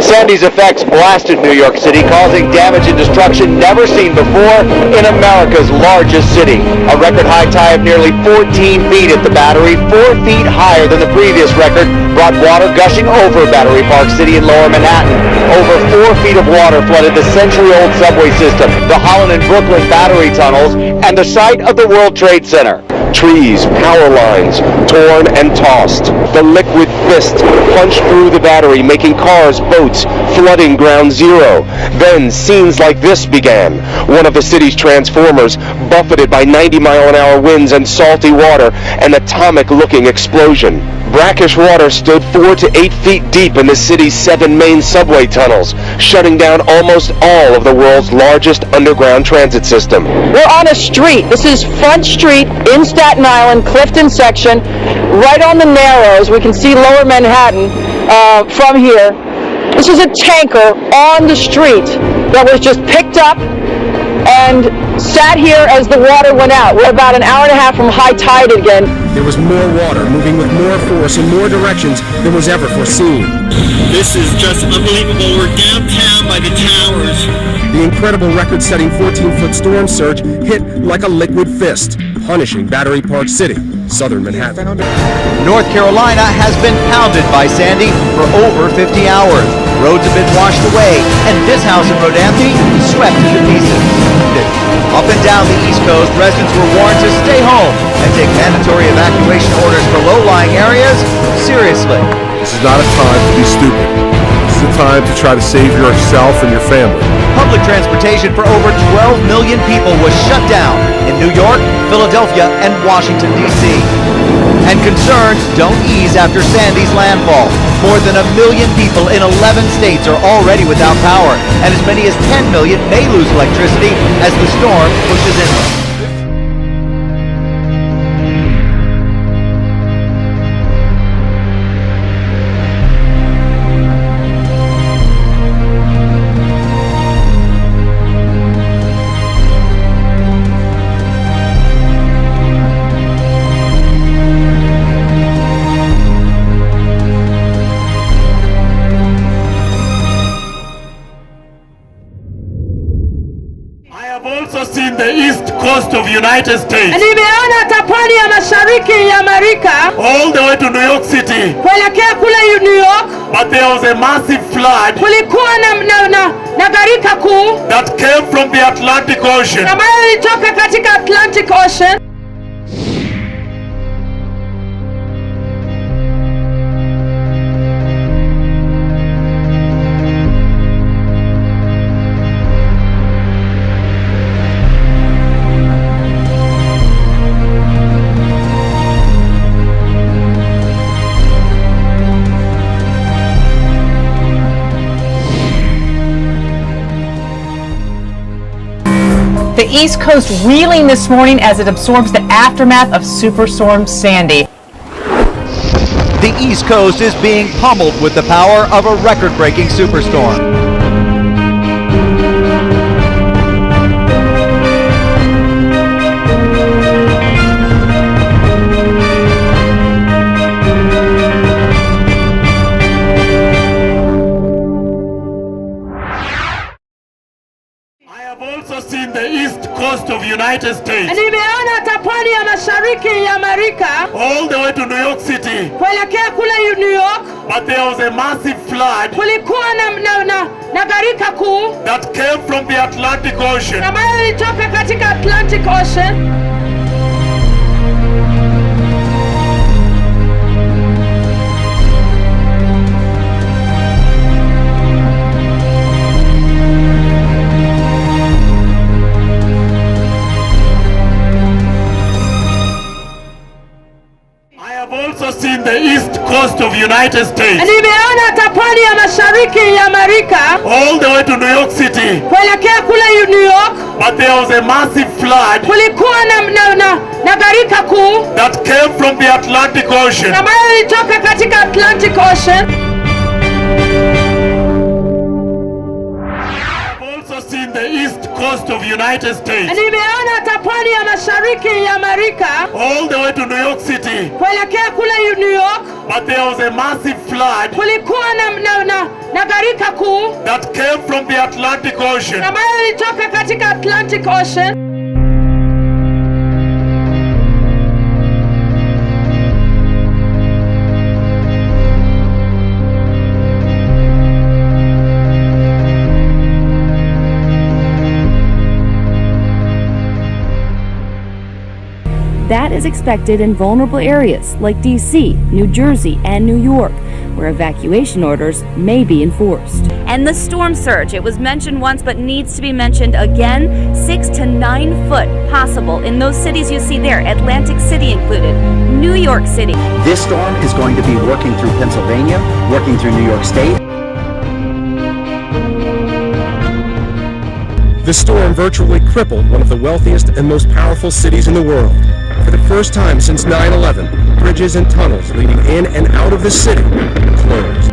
Sandy's effects blasted New York City, causing damage and destruction never seen before in America's largest city. A record high tide of nearly 14 feet at the Battery, 4 feet higher than the previous record, brought water gushing over Battery Park City in lower Manhattan. Over 4 feet of water flooded the century-old subway system, the Holland and Brooklyn Battery tunnels, and the site of the World Trade Center. Trees, power lines, torn and tossed. The liquid fist punched through the Battery, making cars, boats, flooding Ground Zero. Then scenes like this began. One of the city's transformers buffeted by 90-mile-an-hour winds and salty water, an atomic-looking explosion. Brackish water stood 4 to 8 feet deep in the city's 7 main subway tunnels, shutting down almost all of the world's largest underground transit system. We're on a street. This is Front Street in Staten Island, Clifton section, right on the Narrows. We can see lower Manhattan from here. This is a tanker on the street that was just picked up and sat here as the water went out. We're about an hour and a half from high tide again. There was more water moving with more force in more directions than was ever foreseen. This is just unbelievable. We're downtown by the towers. The incredible record-setting 14-foot storm surge hit like a liquid fist, punishing Battery Park City, southern Manhattan. North Carolina has been pounded by Sandy for over 50 hours. Roads have been washed away, and this house in Rodanthe swept into pieces. Up and down the East Coast, residents were warned to stay home and take mandatory evacuation orders for low-lying areas seriously. This is not a time to be stupid. This is a time to try to save yourself and your family. Public transportation for over 12 million people was shut down in New York, Philadelphia, and Washington, D.C. And concerns don't ease after Sandy's landfall. More than 1 million people in 11 states are already without power, and as many as 10 million may lose electricity as the storm pushes inland. In the east coast of United States. Nimeona hata pwani ya mashariki ya Amerika. All the way to New York City. Kuelekea kule New York. But there was a massive flood. Kulikuwa na gharika kuu. that came from the Atlantic Ocean. ambayo ilitoka katika Atlantic Ocean. The East Coast reeling this morning as it absorbs the aftermath of Superstorm Sandy. The East Coast is being pummeled with the power of a record-breaking superstorm. The east coast of United States. Nimeona hata pwani ya mashariki ya Amerika. All the way to New York City. Kuelekea kule New York. But there was a massive flood. Kulikuwa na gharika kuu. That came from the Atlantic Ocean. Ambayo ilitoka katika Atlantic Ocean. Seen the east coast of United States. Nimeona hata pwani ya mashariki ya Amerika. All the way to New York City. Kuelekea kule New York. But there was a massive flood. Kulikuwa na gharika kuu. That came from the Atlantic Ocean. Ambayo ilitoka katika Atlantic Ocean. Seen the east coast of United States. Nimeona hata pwani ya mashariki ya Amerika. All the way to New York City. Kuelekea kule New York. But there was a massive flood. Kulikuwa na gharika kuu. That came from the Atlantic Ocean. Ambayo ilitoka katika Atlantic Ocean. That is expected in vulnerable areas like D.C., New Jersey, and New York, where evacuation orders may be enforced. And the storm surge, it was mentioned once but needs to be mentioned again, 6 to 9 foot possible in those cities you see there, Atlantic City included, New York City. This storm is going to be working through Pennsylvania, working through New York State. The storm virtually crippled one of the wealthiest and most powerful cities in the world. For the first time since 9/11, bridges and tunnels leading in and out of the city closed.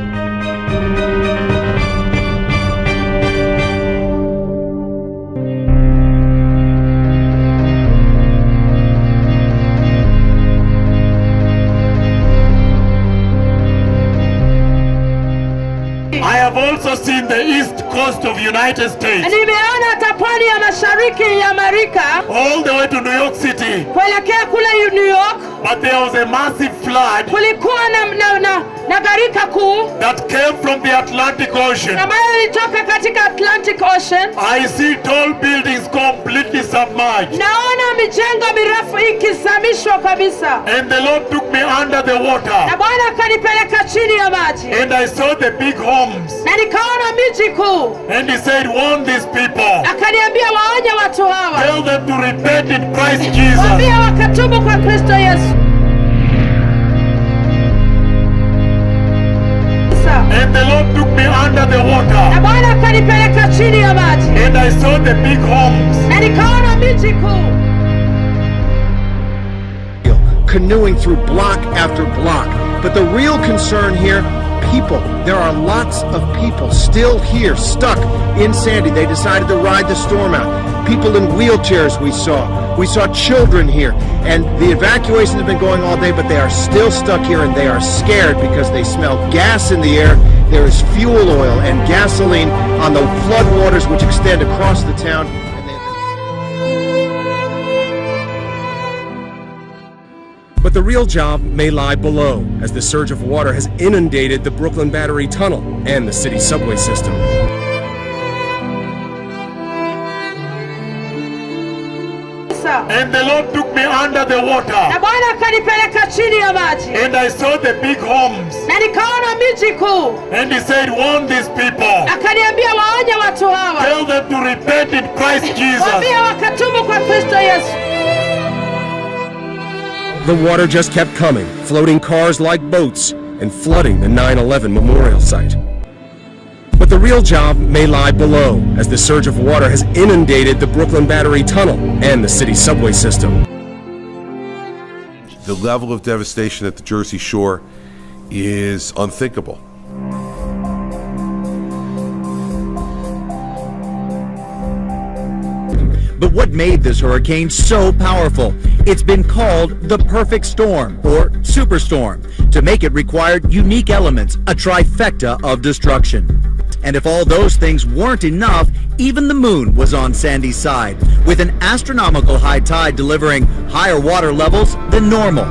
I have also seen the east coast of United States. Nimeona hata pwani ya mashariki ya Amerika. All the way to New York City. Kuelekea kule New York. But there was a massive flood. Kulikuwa na gharika kuu. That came from the Atlantic Ocean. Ambayo ilitoka katika Atlantic Ocean. I see tall buildings completely submerged. Naona mijengo mirefu ikizamishwa kabisa. And the Lord took me under the water. Na Bwana akanipeleka chini ya maji. And I saw the big homes. Na nikaona miji kuu. And he said, warn these people. Akaniambia waonye watu hawa. Tell them to repent in Christ Jesus. Waambie wakatubu kwa Kristo Yesu. And the Lord took me under the water. Na Bwana akanipeleka chini ya maji. And I saw the big homes. Na nikaona miji kuu. Canoeing through block after block. But the real concern here, people. There are lots of people still here, stuck in Sandy. They decided to ride the storm out. People in wheelchairs we saw. We saw children here. And the evacuation has been going all day, but they are still stuck here and they are scared because they smell gas in the air. There is fuel oil and gasoline on the floodwaters which extend across the town. But the real job may lie below, as the surge of water has inundated the Brooklyn Battery Tunnel and the city subway system. And the Lord took me under the water. na Bwana akanipeleka chini ya maji, And I saw the big homes. na nikaona miji kuu. And he said, warn these people. Akaniambia waonye watu hawa, Tell them to repent in Christ Jesus. waambie wakatubu kwa Kristo Yesu. The water just kept coming, floating cars like boats and flooding the 9/11 memorial site. But the real job may lie below, as the surge of water has inundated the Brooklyn Battery Tunnel and the city subway system. The level of devastation at the Jersey Shore is unthinkable. But what made this hurricane so powerful? It's been called the perfect storm, or superstorm. To make it required unique elements, a trifecta of destruction. And if all those things weren't enough, even the moon was on Sandy's side, with an astronomical high tide delivering higher water levels than normal.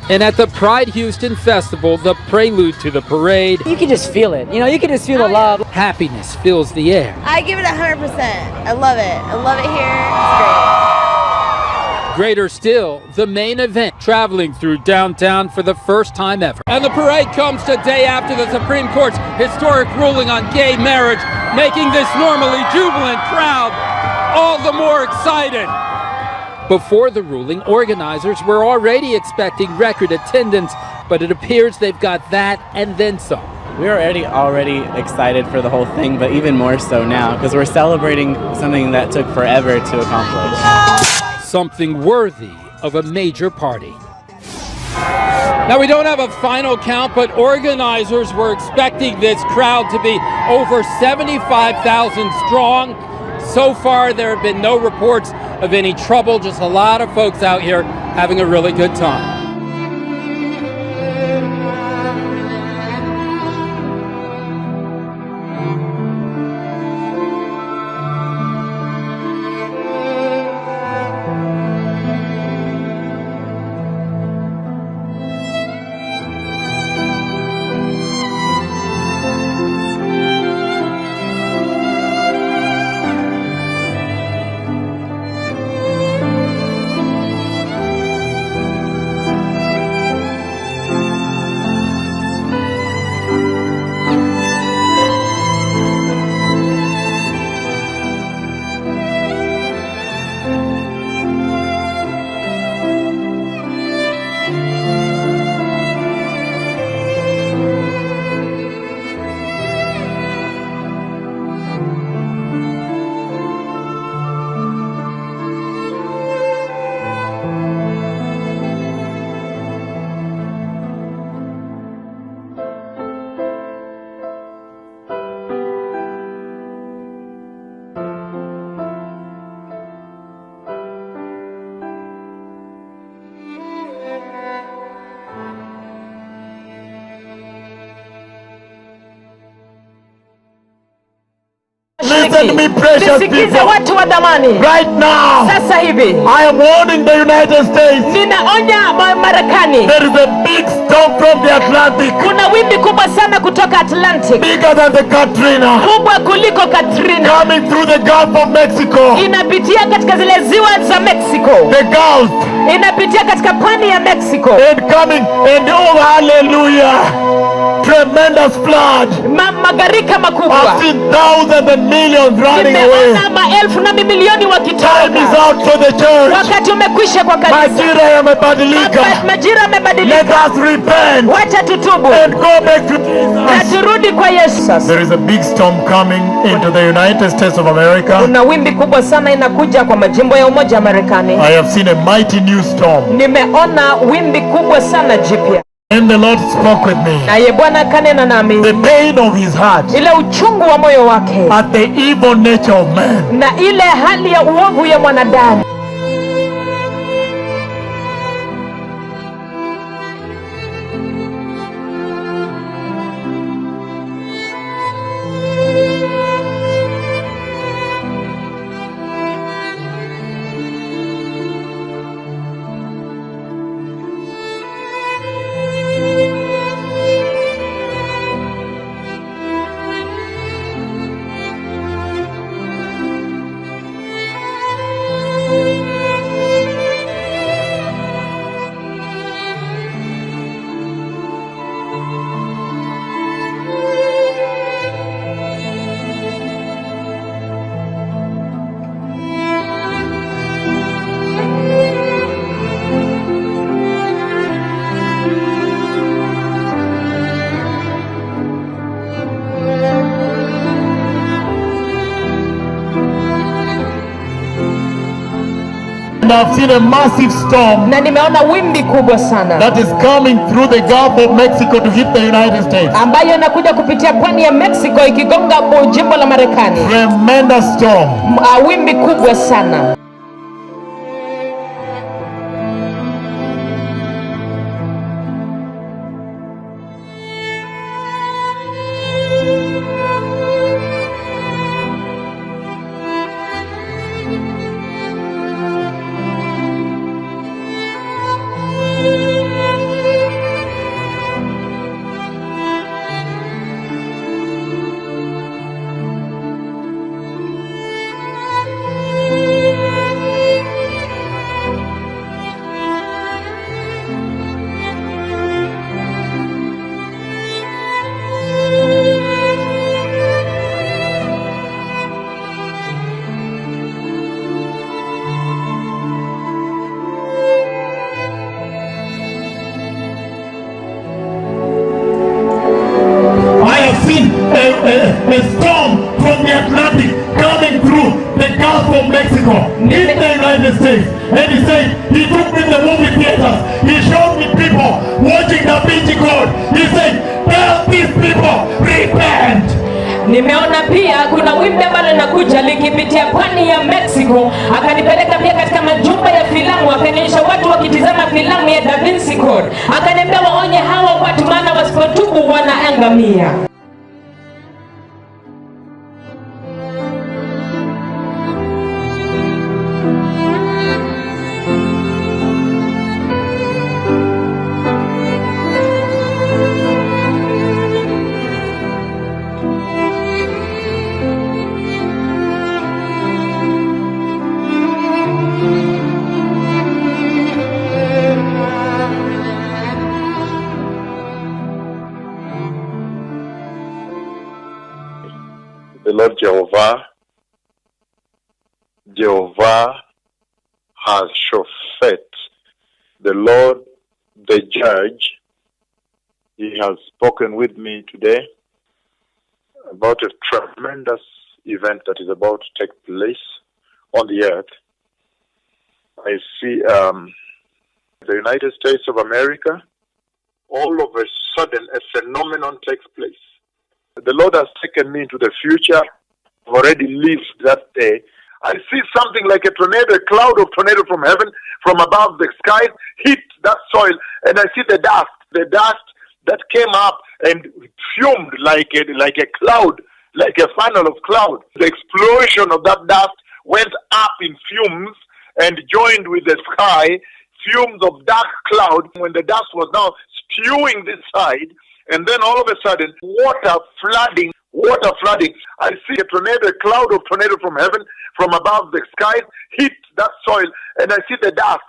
And at the Pride Houston Festival, the prelude to the parade, You can just feel it. You know, you can just feel the love. happiness fills the air. I give it 100%. I love it. I love it here. It's Greater still, the main event, traveling through downtown for the first time ever. And the parade comes the day after the Supreme Court's historic ruling on gay marriage, making this normally jubilant crowd all the more excited. Before the ruling, organizers were already expecting record attendance, but it appears they've got that and then some. We were already excited for the whole thing, but even more so now, because we're celebrating something that took forever to accomplish. Something worthy of a major party. Now, we don't have a final count, but organizers were expecting this crowd to be over 75,000 strong. So far, there have been no reports of any trouble, just a lot of folks out here having a really good time. Listen to me, precious Nisikize people. watu wa dhamani. Right now, Sasa hivi I am warning the United States. ninaonya Marekani, There is a big storm from the Atlantic, kuna wimbi kubwa sana kutoka Atlantic, bigger than the Katrina, kubwa kuliko Katrina, coming through the Gulf of Mexico. inapitia katika zile ziwa za Mexico, The Gulf, inapitia katika pwani ya Mexico, and coming, and oh hallelujah, tremendous flood. Magarika makubwa. I've seen thousands and millions running away. Nimeona maelfu na mamilioni Time is wakitoroka. out for the church. Wakati umekwisha kwa kanisa. Majira yamebadilika. Majira yamebadilika. Let us repent. Wacha tutubu. And go back to Na Jesus. turudi kwa Yesu. There is a big storm coming into the United States of America. Kuna wimbi kubwa sana inakuja kwa majimbo ya Umoja wa Marekani. I have seen a mighty new storm. Nimeona wimbi kubwa sana jipya. And the Lord spoke with me. Naye Bwana kanena nami. The pain of his heart. Ile uchungu wa moyo wake. At the evil nature of man. Na ile hali ya uovu ya mwanadamu. And I've seen a massive storm Na nimeona wimbi kubwa sana that is coming through the Gulf of Mexico to hit the United States. ambayo inakuja kupitia pwani ya Mexico ikigonga jimbo la Marekani. Tremendous storm. Wimbi kubwa sana. A storm from the Atlantic coming through the Gulf of Mexico in the United States. And he said, he took me to the movie theaters. He showed me people watching Da Vinci Code. He said, tell these people, repent. Nimeona pia kuna wimbi ambalo linakuja likipitia pwani ya Mexico. Akanipeleka pia katika majumba ya filamu, akanionyesha watu wakitizama filamu ya Da Vinci Code. Akaniambia waonye hawa watu, maana wasipotubu wanaangamia. The Lord Jehovah has Shofet, the Lord, the Judge. He has spoken with me today about a tremendous event that is about to take place on the earth. I see the United States of America, all of a sudden a phenomenon takes place. The Lord has taken me into the future. I've already lived that day. I see something like a tornado, a cloud of tornado from heaven, from above the sky, hit that soil, and I see the dust that came up and fumed like a cloud, like a funnel of cloud. The explosion of that dust went up in fumes and joined with the sky, fumes of dark cloud, when the dust was now spewing this side, and then all of a sudden, water flooding. I see a tornado, a cloud of tornado from heaven, from above the sky, hit that soil, and I see the dust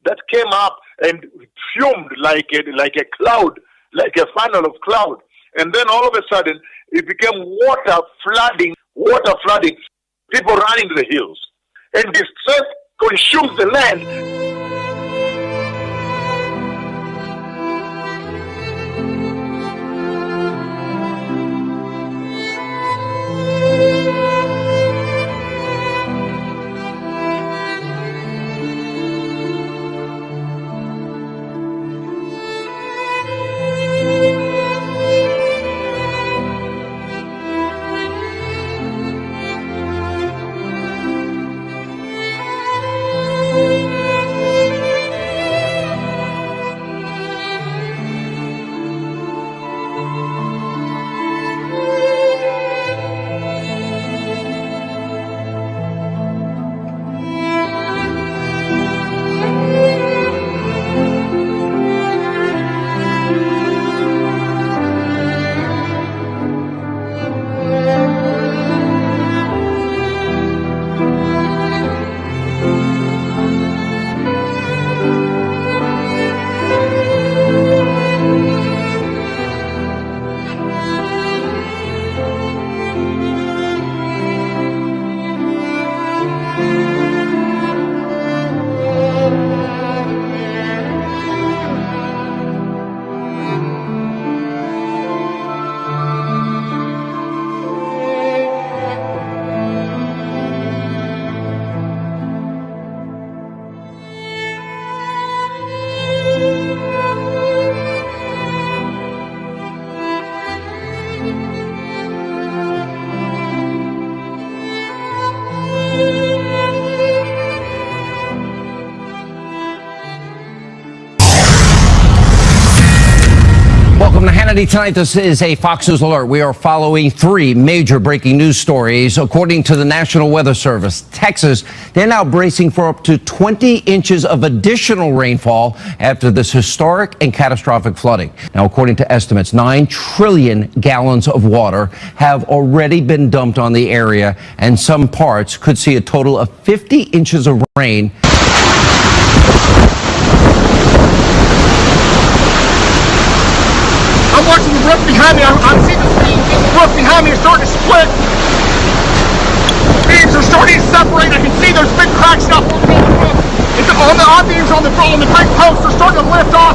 that came up and fumed like a cloud, like a funnel of cloud. And then all of a sudden, it became water flooding, people running to the hills. And distress consumes the land. Welcome to Hannity Tonight. This is a Fox News Alert. We are following three major breaking news stories. According to the National Weather Service, Texas, they're now bracing for up to 20 inches of additional rainfall after this historic and catastrophic flooding. Now, according to estimates, 9 trillion gallons of water have already been dumped on the area, and some parts could see a total of 50 inches of rain. I'm watching the roof behind me. I'm seeing the roof behind me is starting to split. Beams are starting to separate. I can see there's big cracks now forming on the roof. It's on the I-beams on the big posts are starting to lift off.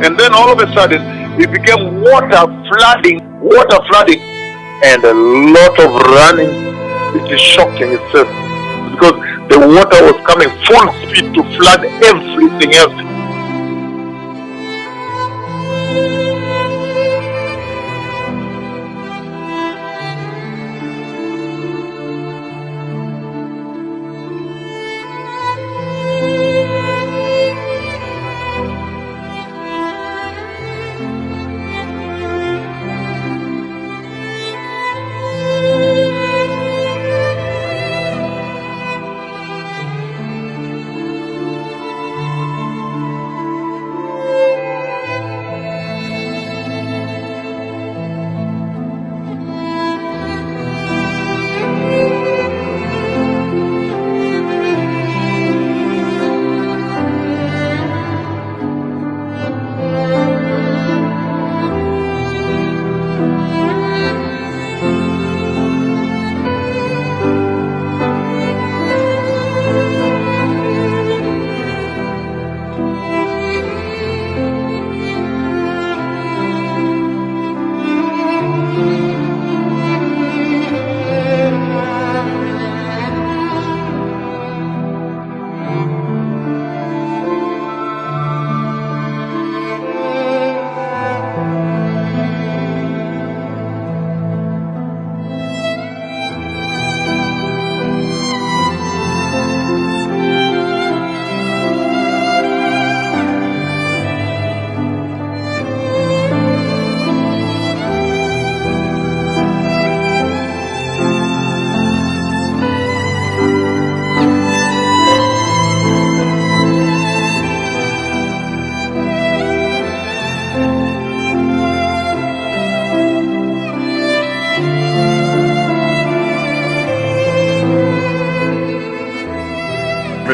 And then all of a sudden, it became water flooding, and a lot of running. It is shocking itself because the water was coming full speed to flood everything else.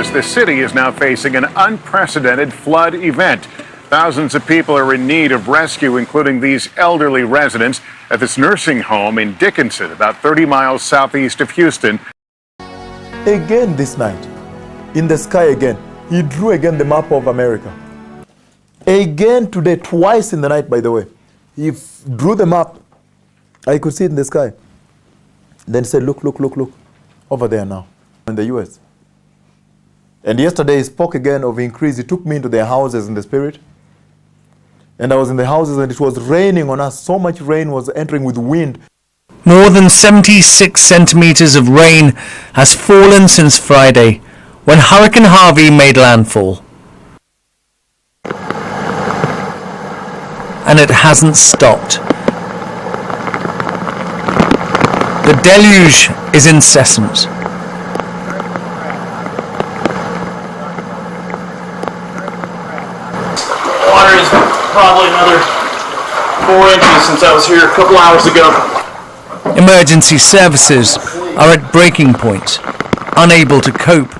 as the city is now facing an unprecedented flood event. Thousands of people are in need of rescue, including these elderly residents at this nursing home in Dickinson, about 30 miles southeast of Houston. Again this night, in the sky again, he drew again the map of America. Again today, twice in the night, by the way. He drew the map. I could see it in the sky. Then he said, look, look, look, look, over there now, in the US. And yesterday he spoke again of increase. He took me into their houses in the spirit. And I was in the houses and it was raining on us. So much rain was entering with wind. More than 76 centimeters of rain has fallen since Friday, when Hurricane Harvey made landfall. And it hasn't stopped. The deluge is incessant. Water is probably another 4 inches since I was here a couple hours ago. Emergency services are at breaking point, unable to cope.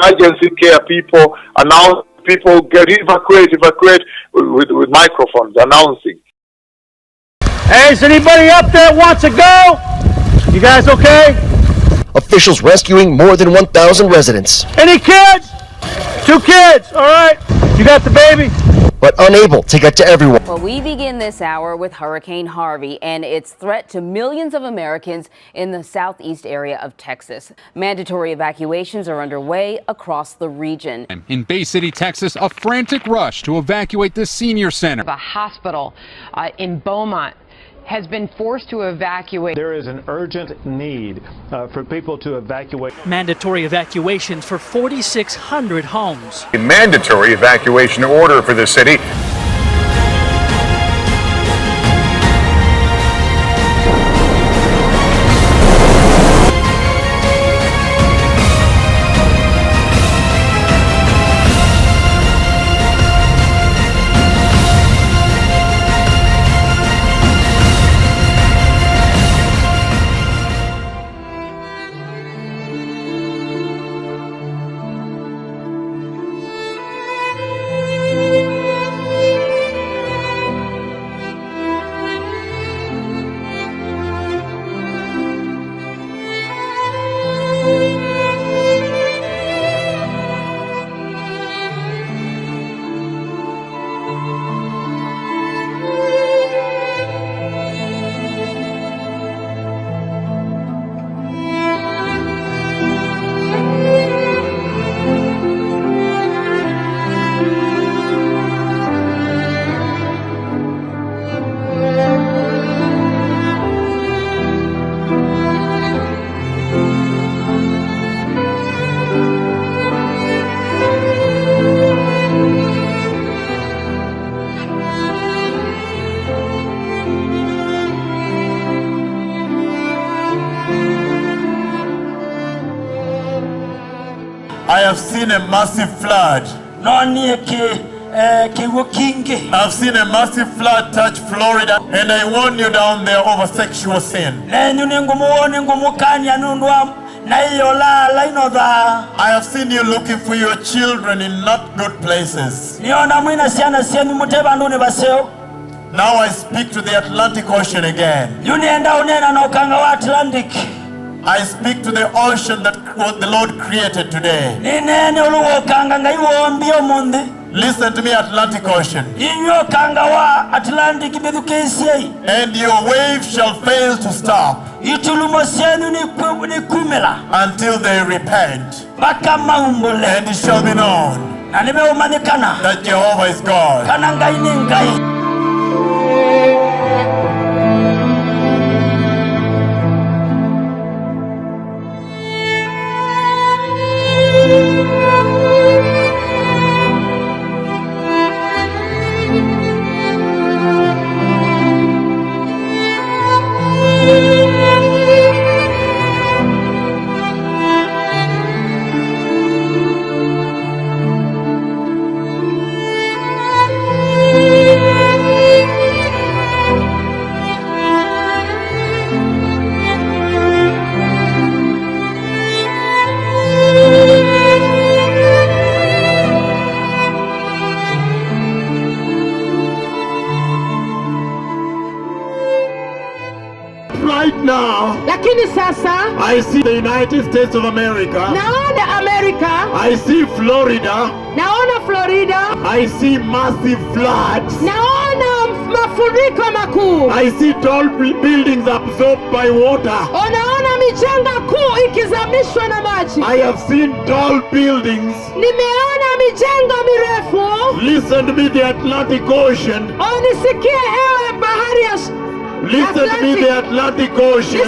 Emergency care people announce people get evacuate with microphones announcing. Hey, is anybody up there wants to go? You guys okay? Officials rescuing more than 1,000 residents. Any kids? 2 kids, all right. You got the baby? But unable to get to everyone. Well, we begin this hour with Hurricane Harvey and its threat to millions of Americans in the southeast area of Texas. Mandatory evacuations are underway across the region. In Bay City, Texas, a frantic rush to evacuate the senior center. A hospital in Beaumont has been forced to evacuate. There is an urgent need for people to evacuate. Mandatory evacuations for 4,600 homes. A mandatory evacuation order for the city. have seen a massive flood. I've seen a massive flood touch Florida, and I warn you down there over sexual sin. I have seen you looking for your children in not good places. Now I speak to the Atlantic Ocean again. I speak to the ocean that the Lord created today. Listen to me, Atlantic Ocean. And your waves shall fail to stop until they repent. And it shall be known that Jehovah is God. Right now, I see the United States of America. I see Florida. I see massive floods. I see tall buildings absorbed by water. I have seen tall buildings. Listen to me, the Atlantic Ocean. Listen to me, the Atlantic Ocean.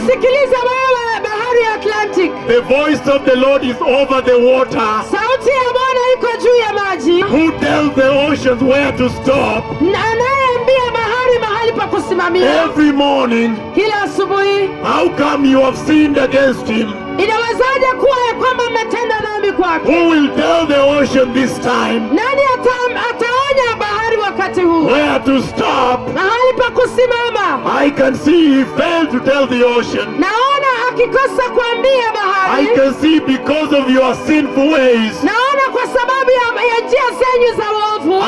The voice of the Lord is over the water. Who tells the oceans where to stop? Every morning. How come you have sinned against him? Who will tell the ocean this time where to stop? I can see he failed to tell the ocean. I can see because of your sinful ways.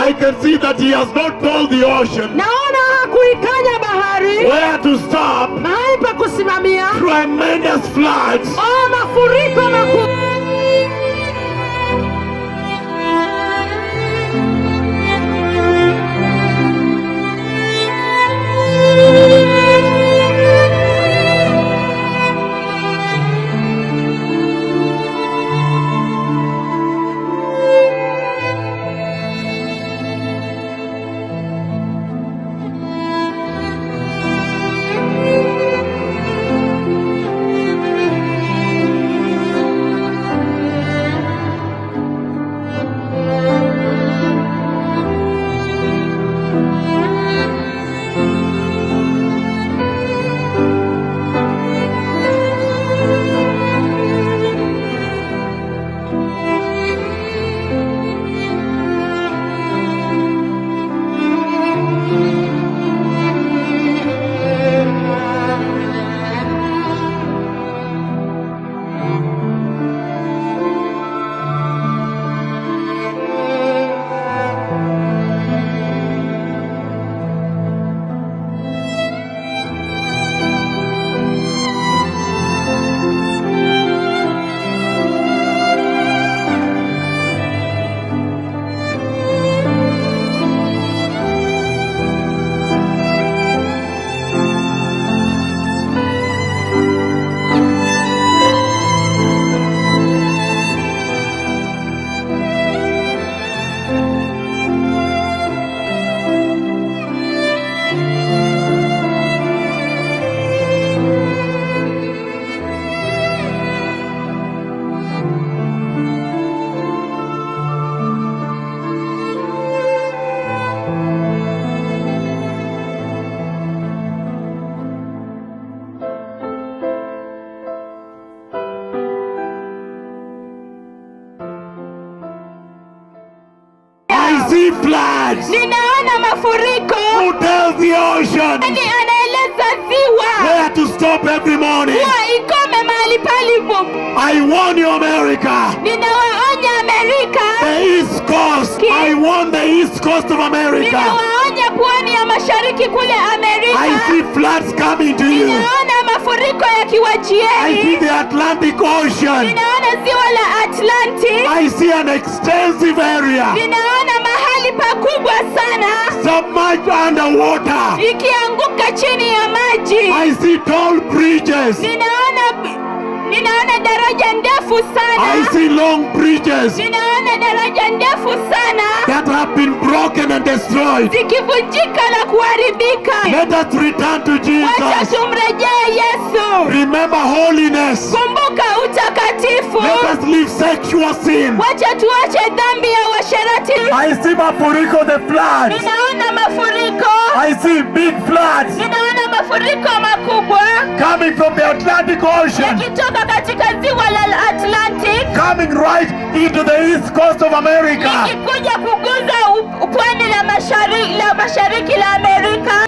I can see that he has not told the ocean where to stop. Tremendous floods. says? Ninaona mafuriko. Who tells the ocean Nani anaeleza ziwa where to stop every morning? kuwa ikome mahali palipo. I warn you, America. Ninawaonya Amerika. The East Coast. I warn the East Coast of America. Ninawaonya pwani ya mashariki kule Amerika. I see floods coming to you. Ninaona mafuriko yakiwajieni. I see the Atlantic Ocean. Ninaona ziwa la Atlantic. I see an extensive area. Ninaona mahali pakubwa sana Submerged underwater. ikianguka chini ya maji. I see tall bridges. Ninaona daraja ndefu sana. I see long bridges Ninaona daraja ndefu sana that have been broken and destroyed. zikivunjika na kuharibika. Let us return to Wacha Jesus. tumrejee Yesu. Remember holiness. Kumbuka utakatifu. Let us leave sexual sin. Wacha tuache dhambi ya uasherati. I see mafuriko, the floods. Ninaona mafuriko. I see big floods Ninaona mafuriko makubwa coming from the Atlantic Ocean, yakitoka katika ziwa la Atlantic coming right into the East Coast of America. ikikuja kuguza pwani la mashariki la Amerika.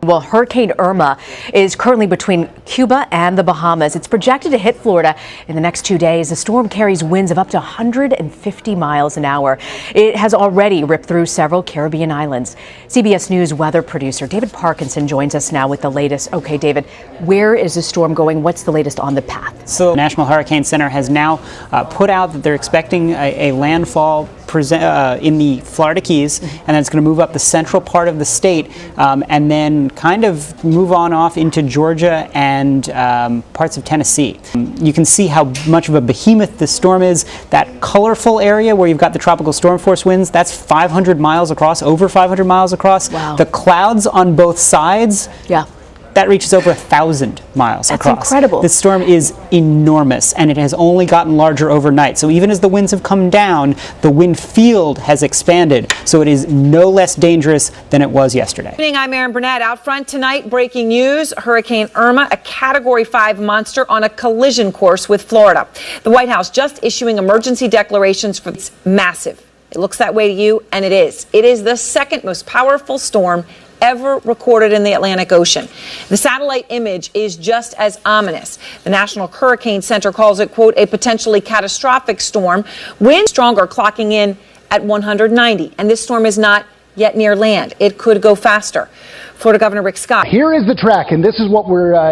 Well, Hurricane Irma is currently between Cuba and the Bahamas. It's projected to hit Florida in the next 2 days. The storm carries winds of up to 150 miles an hour. It has already ripped through several Caribbean islands. CBS News weather producer David Parkinson joins us now with the latest. Okay, David, where is the storm going? What's the latest on the path? So, the National Hurricane Center has now put out that they're expecting a landfall in the Florida Keys, and then it's going to move up the central part of the state, and then kind of move on off into Georgia and parts of Tennessee. You can see how much of a behemoth this storm is. That colorful area where you've got the tropical storm force winds, that's 500 miles across, over 500 miles across. Wow. The clouds on both sides, that reaches over 1,000 miles across. That's incredible. This storm is enormous, and it has only gotten larger overnight. So even as the winds have come down, the wind field has expanded, so it is no less dangerous than it was yesterday. Good evening, I'm Erin Burnett. Out front tonight, breaking news, Hurricane Irma, a Category 5 monster on a collision course with Florida. The White House just issuing emergency declarations for it's massive. It looks that way to you, and it is. It is the second most powerful storm ever recorded in the Atlantic Ocean. The satellite image is just as ominous. The National Hurricane Center calls it, quote, a potentially catastrophic storm. Winds stronger, clocking in at 190. And this storm is not yet near land. It could go faster. Florida Governor Rick Scott. Here is the track, and this is what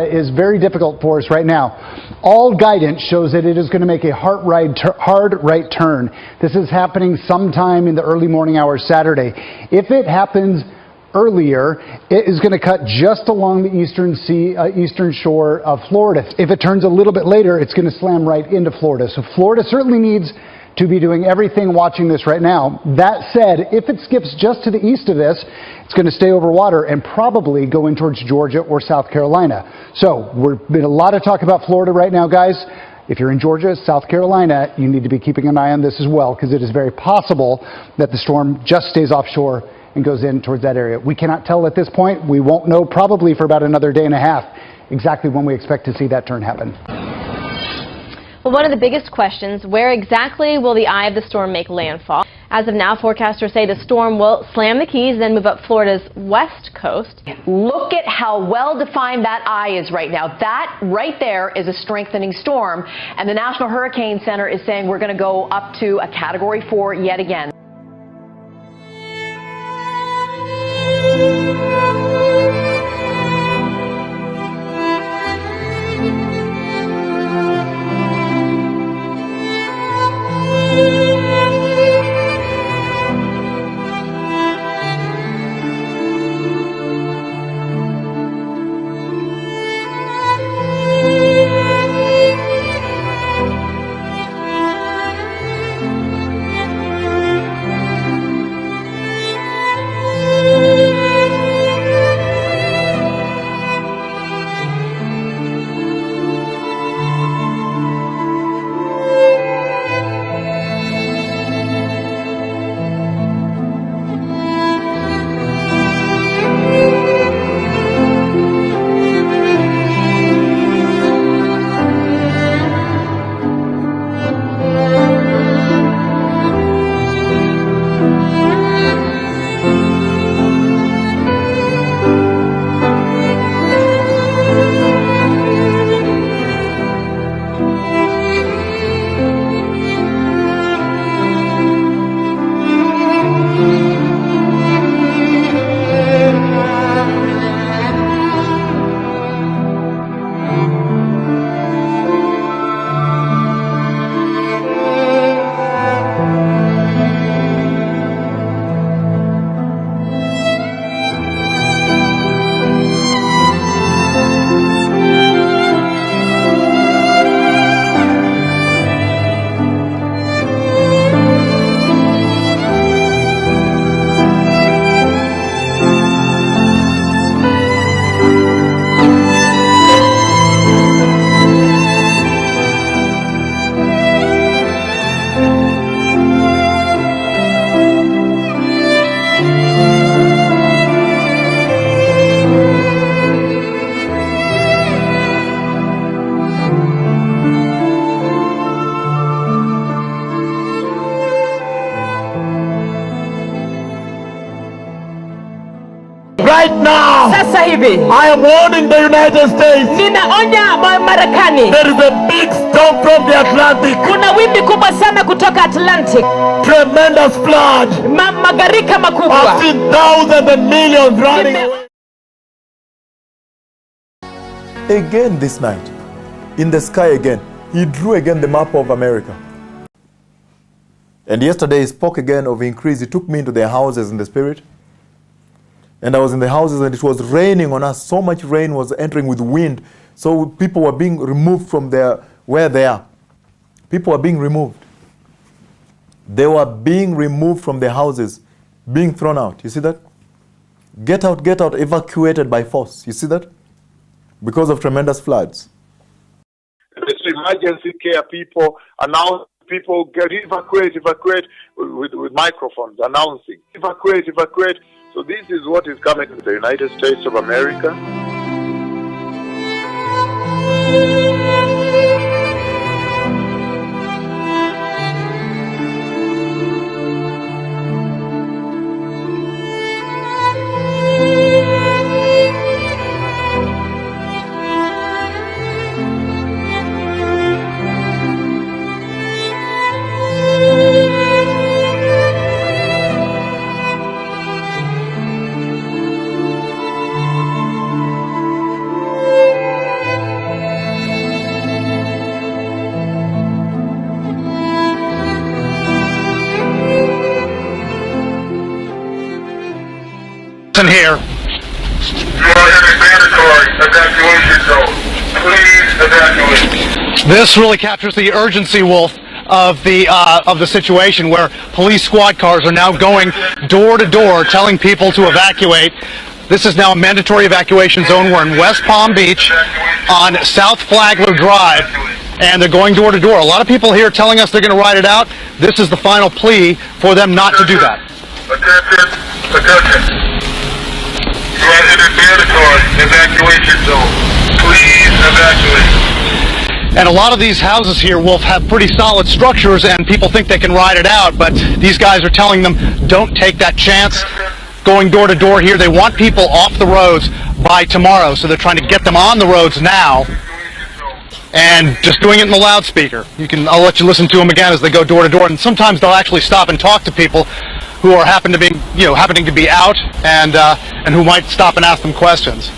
is very difficult for us right now. All guidance shows that it is going to make a hard right turn. This is happening sometime in the early morning hours Saturday. If it happens earlier, it is going to cut just along the eastern shore of Florida. If it turns a little bit later, it's going to slam right into Florida. So Florida certainly needs to be doing everything watching this right now. That said, if it skips just to the east of this, it's going to stay over water and probably go in towards Georgia or South Carolina. So there's been a lot of talk about Florida right now, guys. If you're in Georgia, South Carolina, you need to be keeping an eye on this as well, because it is very possible that the storm just stays offshore and goes in towards that area. We cannot tell at this point. We won't know probably for about another day and a half exactly when we expect to see that turn happen. Well, one of the biggest questions, where exactly will the eye of the storm make landfall? As of now, forecasters say the storm will slam the Keys, then move up Florida's west coast. Look at how well defined that eye is right now. That right there is a strengthening storm, and the National Hurricane Center is saying we're going to go up to a Category 4 yet again. Right now, sasa hivi I am warning the United States. Ninaonya Marekani. There is a big storm from the Atlantic. Kuna wimbi kubwa sana kutoka Atlantic. Tremendous flood. Magarika makubwa. I've seen thousands and millions running away. Again this night, in the sky again, he drew again the map of America. And yesterday he spoke again of increase. He took me into their houses in the spirit. And I was in the houses and it was raining on us. So much rain was entering with wind. So people were being removed from where they are. People were being removed. They were being removed from their houses, being thrown out. You see that? Get out, evacuated by force. You see that? Because of tremendous floods. It's emergency care people announce people get evacuate with microphones announcing evacuate. So this is what is coming to the United States of America. Listen here. You are in a mandatory evacuation zone. Please evacuate. This really captures the urgency, Wolf, of the situation, where police squad cars are now going door to door telling people to evacuate. This is now a mandatory evacuation zone. We're in West Palm Beach on South Flagler Drive, and they're going door to door. A lot of people here telling us they're going to ride it out. This is the final plea for them not to do that. Attention, attention. You are in a mandatory evacuation zone. Please evacuate. And a lot of these houses here, Wolf, have pretty solid structures, and people think they can ride it out, but these guys are telling them, don't take that chance. Going door to door here, they want people off the roads by tomorrow, so they're trying to get them on the roads now, and just doing it in the loudspeaker. I'll let you listen to them again as they go door to door, and sometimes they'll actually stop and talk to people who are happening to be out, and who might stop and ask them questions.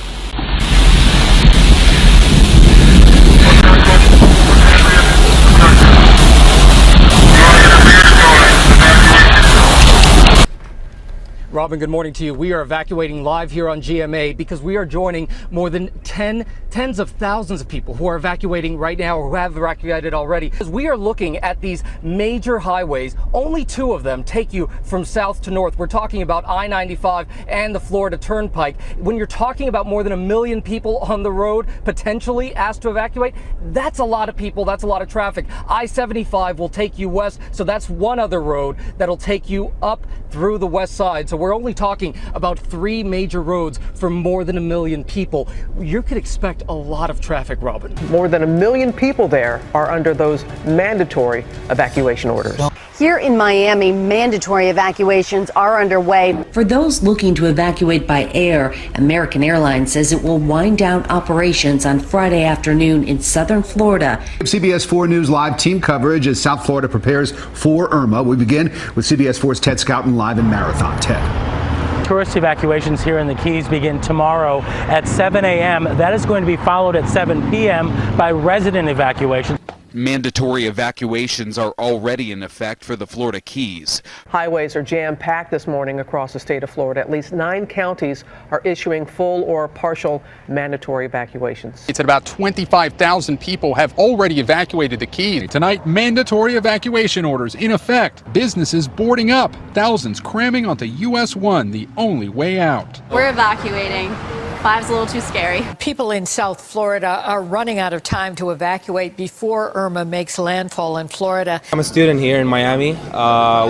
Robin, good morning to you. We are evacuating live here on GMA because we are joining more than tens of thousands of people who are evacuating right now or who have evacuated already. As we are looking at these major highways, only 2 of them take you from south to north. We're talking about I-95 and the Florida Turnpike. When you're talking about more than 1 million people on the road potentially asked to evacuate, that's a lot of people, that's a lot of traffic. I-75 will take you west, so that's one other road that'll take you up through the west side. So we're only talking about 3 major roads for more than 1 million people. You could expect a lot of traffic, Robin. More than 1 million people there are under those mandatory evacuation orders. Here in Miami, mandatory evacuations are underway. For those looking to evacuate by air, American Airlines says it will wind down operations on Friday afternoon in southern Florida. CBS 4 News live team coverage as South Florida prepares for Irma. We begin with CBS 4's Ted Scouten live in Marathon. Ted. Tourist evacuations here in the Keys begin tomorrow at 7 a.m. That is going to be followed at 7 p.m. by resident evacuations. Mandatory evacuations are already in effect for the Florida Keys. Highways are jam-packed this morning across the state of Florida. At least 9 counties are issuing full or partial mandatory evacuations. It's at about 25,000 people have already evacuated the Keys. Tonight, mandatory evacuation orders in effect. Businesses boarding up. Thousands cramming onto US 1, the only way out. We're evacuating. 5's a little too scary. People in South Florida are running out of time to evacuate before Irma makes landfall in Florida. I'm a student here in Miami.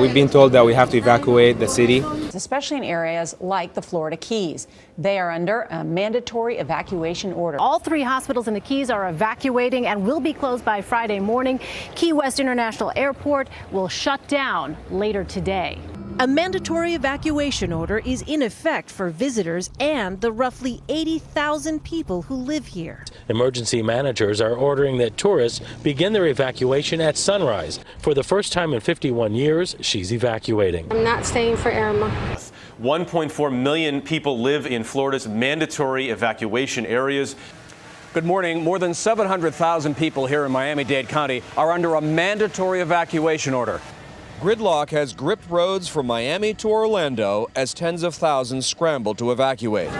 We've been told that we have to evacuate the city. Especially in areas like the Florida Keys. They are under a mandatory evacuation order. All 3 hospitals in the Keys are evacuating and will be closed by Friday morning. Key West International Airport will shut down later today. A mandatory evacuation order is in effect for visitors and the roughly 80,000 people who live here. Emergency managers are ordering that tourists begin their evacuation at sunrise. For the first time in 51 years, she's evacuating. I'm not staying for Irma. 1.4 million people live in Florida's mandatory evacuation areas. Good morning. More than 700,000 people here in Miami-Dade County are under a mandatory evacuation order. Gridlock has gripped roads from Miami to Orlando as tens of thousands scramble to evacuate.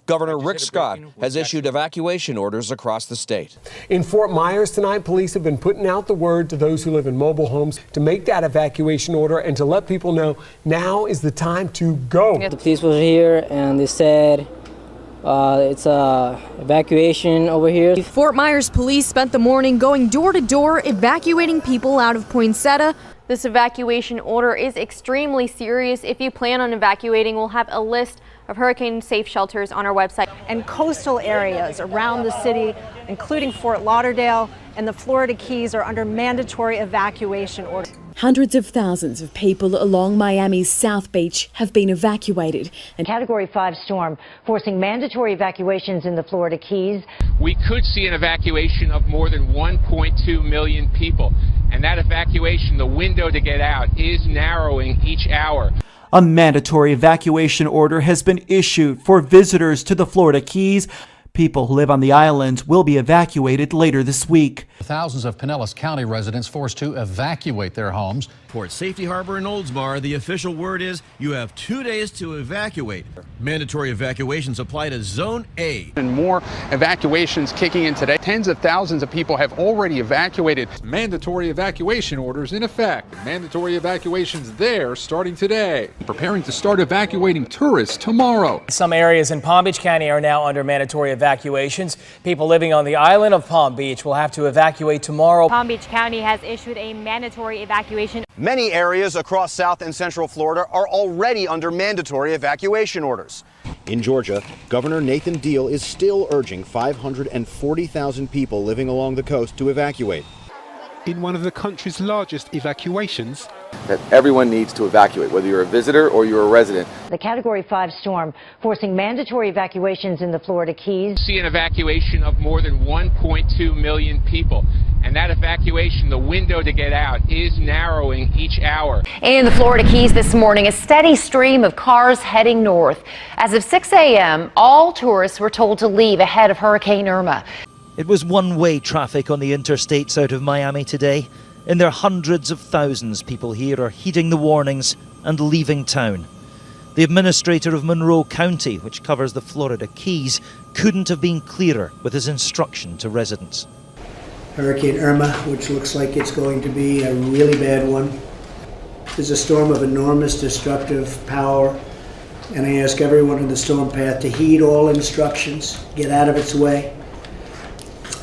Governor Rick Scott has issued evacuation orders across the state. In Fort Myers tonight, police have been putting out the word to those who live in mobile homes to make that evacuation order and to let people know now is the time to go. The police were here and they said it's evacuation over here. Fort Myers police spent the morning going door to door evacuating people out of Poinsettia. This evacuation order is extremely serious. If you plan on evacuating, we'll have a list of hurricane-safe shelters on our website. And coastal areas around the city, including Fort Lauderdale and the Florida Keys, are under mandatory evacuation orders. Hundreds of thousands of people along Miami's South Beach have been evacuated. A Category 5 storm forcing mandatory evacuations in the Florida Keys. We could see an evacuation of more than 1.2 million people. And that evacuation, the window to get out, is narrowing each hour. A mandatory evacuation order has been issued for visitors to the Florida Keys. People who live on the island will be evacuated later this week. Thousands of Pinellas County residents forced to evacuate their homes. Port Safety Harbor in Oldsmar, the official word is you have 2 days to evacuate. Mandatory evacuations apply to Zone A. And more evacuations kicking in today. Tens of thousands of people have already evacuated. Mandatory evacuation orders in effect. Mandatory evacuations there starting today. Preparing to start evacuating tourists tomorrow. Some areas in Palm Beach County are now under mandatory evacuations. People living on the island of Palm Beach will have to evacuate tomorrow. Palm Beach County has issued a mandatory evacuation. Many areas across South and Central Florida are already under mandatory evacuation orders. In Georgia, Governor Nathan Deal is still urging 540,000 people living along the coast to evacuate. In one of the country's largest evacuations, that everyone needs to evacuate, whether you're a visitor or you're a resident. The Category 5 storm forcing mandatory evacuations in the Florida Keys. See an evacuation of more than 1.2 million people. And that evacuation, the window to get out, is narrowing each hour. In the Florida Keys this morning, a steady stream of cars heading north. As of 6 a.m., all tourists were told to leave ahead of Hurricane Irma. It was one-way traffic on the interstates out of Miami today. In their hundreds of thousands, people here are heeding the warnings and leaving town. The administrator of Monroe County, which covers the Florida Keys, couldn't have been clearer with his instruction to residents. Hurricane Irma, which looks like it's going to be a really bad one, is a storm of enormous destructive power, and I ask everyone in the storm path to heed all instructions, get out of its way.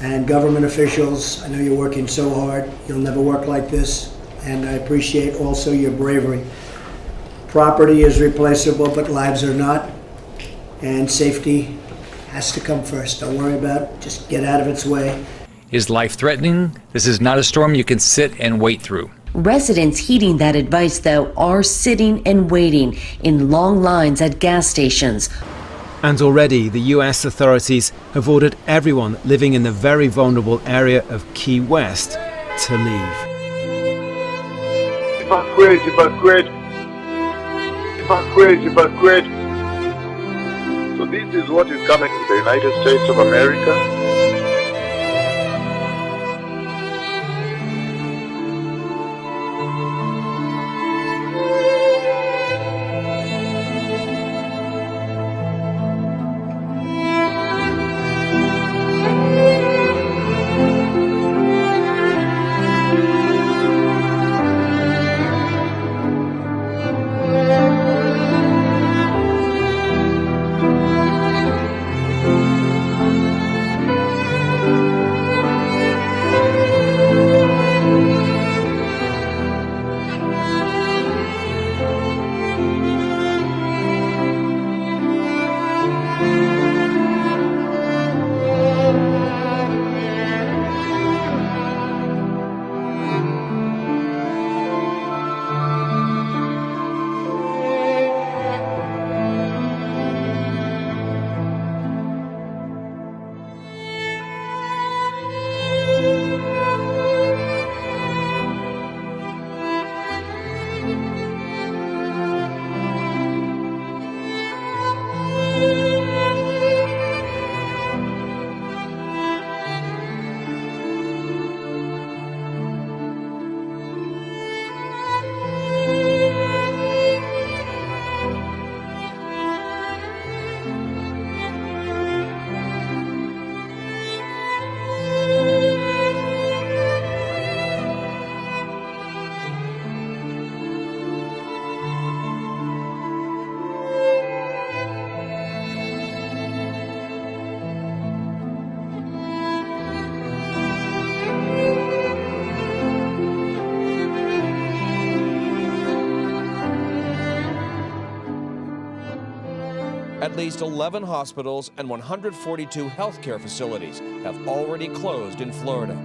And government officials, I know you're working so hard. You'll never work like this, and I appreciate also your bravery. Property is replaceable, but lives are not, and safety has to come first. Don't worry about it. Just get out of its way. Is life-threatening? This is not a storm you can sit and wait through. Residents heeding that advice, though, are sitting and waiting in long lines at gas stations. And already the US authorities have ordered everyone living in the very vulnerable area of Key West to leave. Evacuate, evacuate. Evacuate, evacuate. So this is what is coming to the United States of America. At least 11 hospitals and 142 healthcare facilities have already closed in Florida.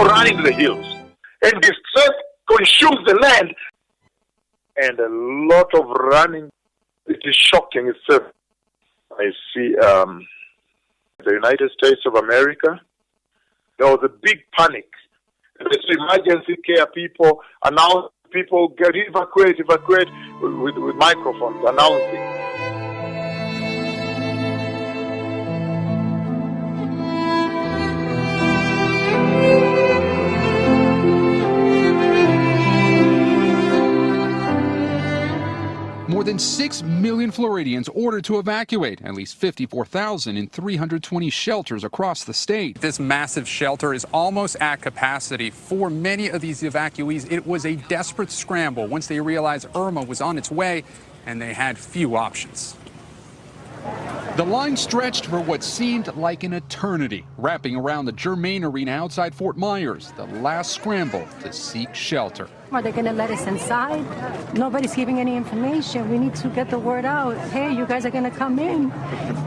people run into the hills. And this threat consumes the land. And a lot of running. It is shocking itself. I see the United States of America. There was a big panic. There's emergency care people announce people get evacuate with microphones announcing. More than 6 million Floridians ordered to evacuate, at least 54,000 in 320 shelters across the state. This massive shelter is almost at capacity. For many of these evacuees, it was a desperate scramble once they realized Irma was on its way and they had few options. The line stretched for what seemed like an eternity, wrapping around the Germain Arena outside Fort Myers, the last scramble to seek shelter. Are they going to let us inside? Nobody's giving any information. We need to get the word out. Hey, you guys are going to come in.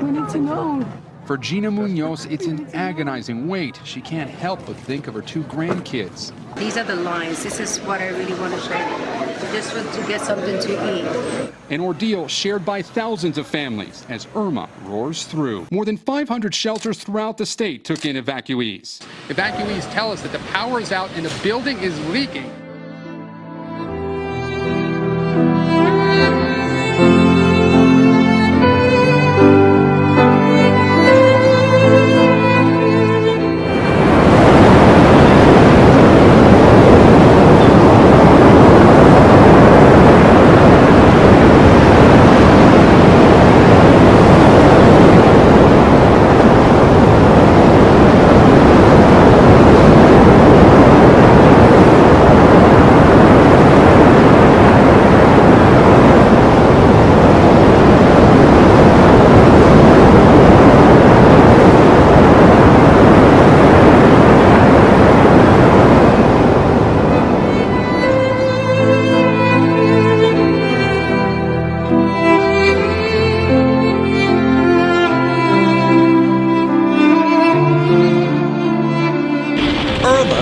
We need to know. For Gina Munoz, it's an agonizing wait. She can't help but think of her 2 grandkids. These are the lines. This is what I really want to share. Just want to get something to eat. An ordeal shared by thousands of families as Irma roars through. More than 500 shelters throughout the state took in evacuees. Evacuees tell us that the power is out and the building is leaking.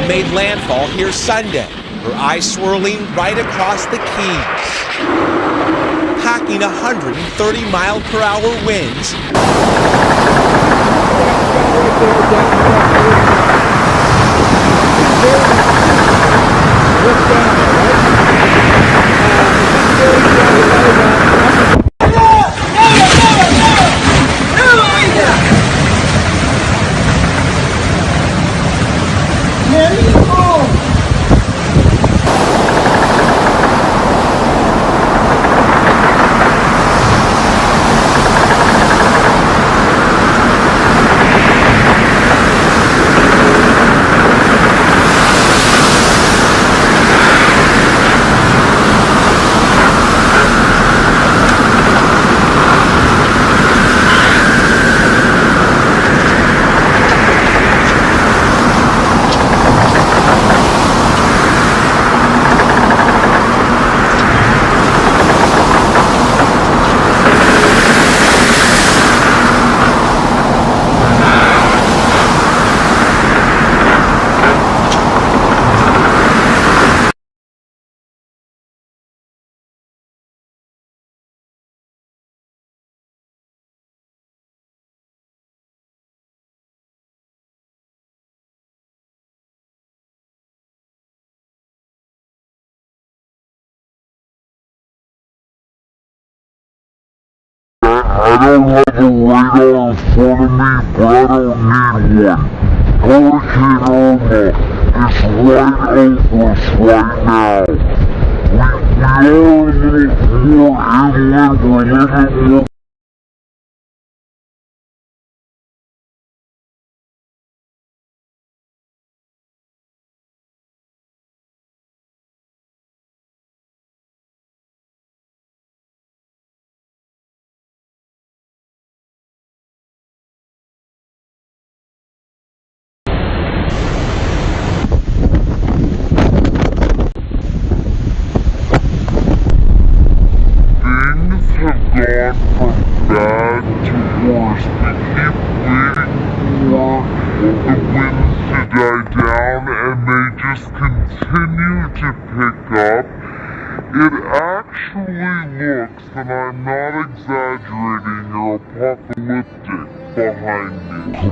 Made landfall here Sunday, her eyes swirling right across the Keys. Packing 130-mile-per-hour winds. I don't have a radar in front of me, but I don't need one. Hurricane Irma is right over us right now. We are a little more inland, we're a little more. Things have gone from continue to pick up. It actually looks, and I'm not exaggerating or apocalyptic behind me.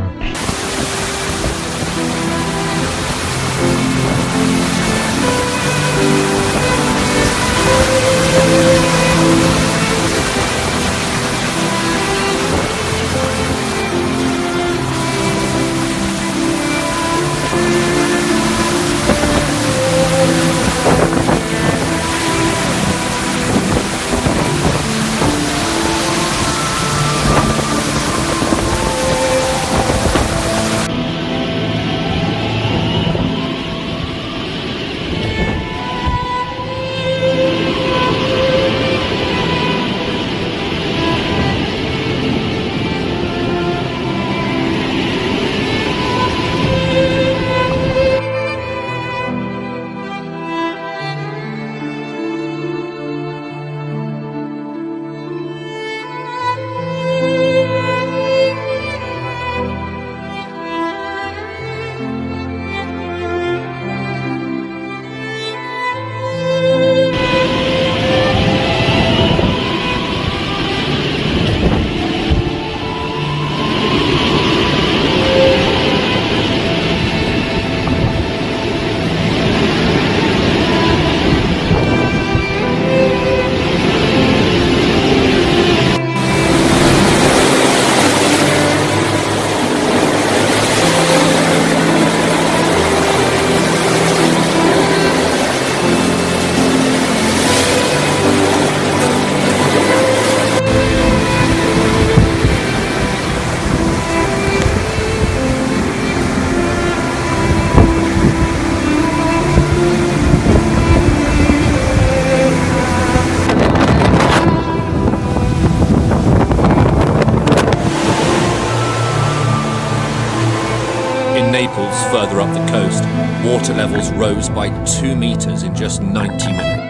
Naples, further up the coast, water levels rose by 2 meters in just 90 minutes.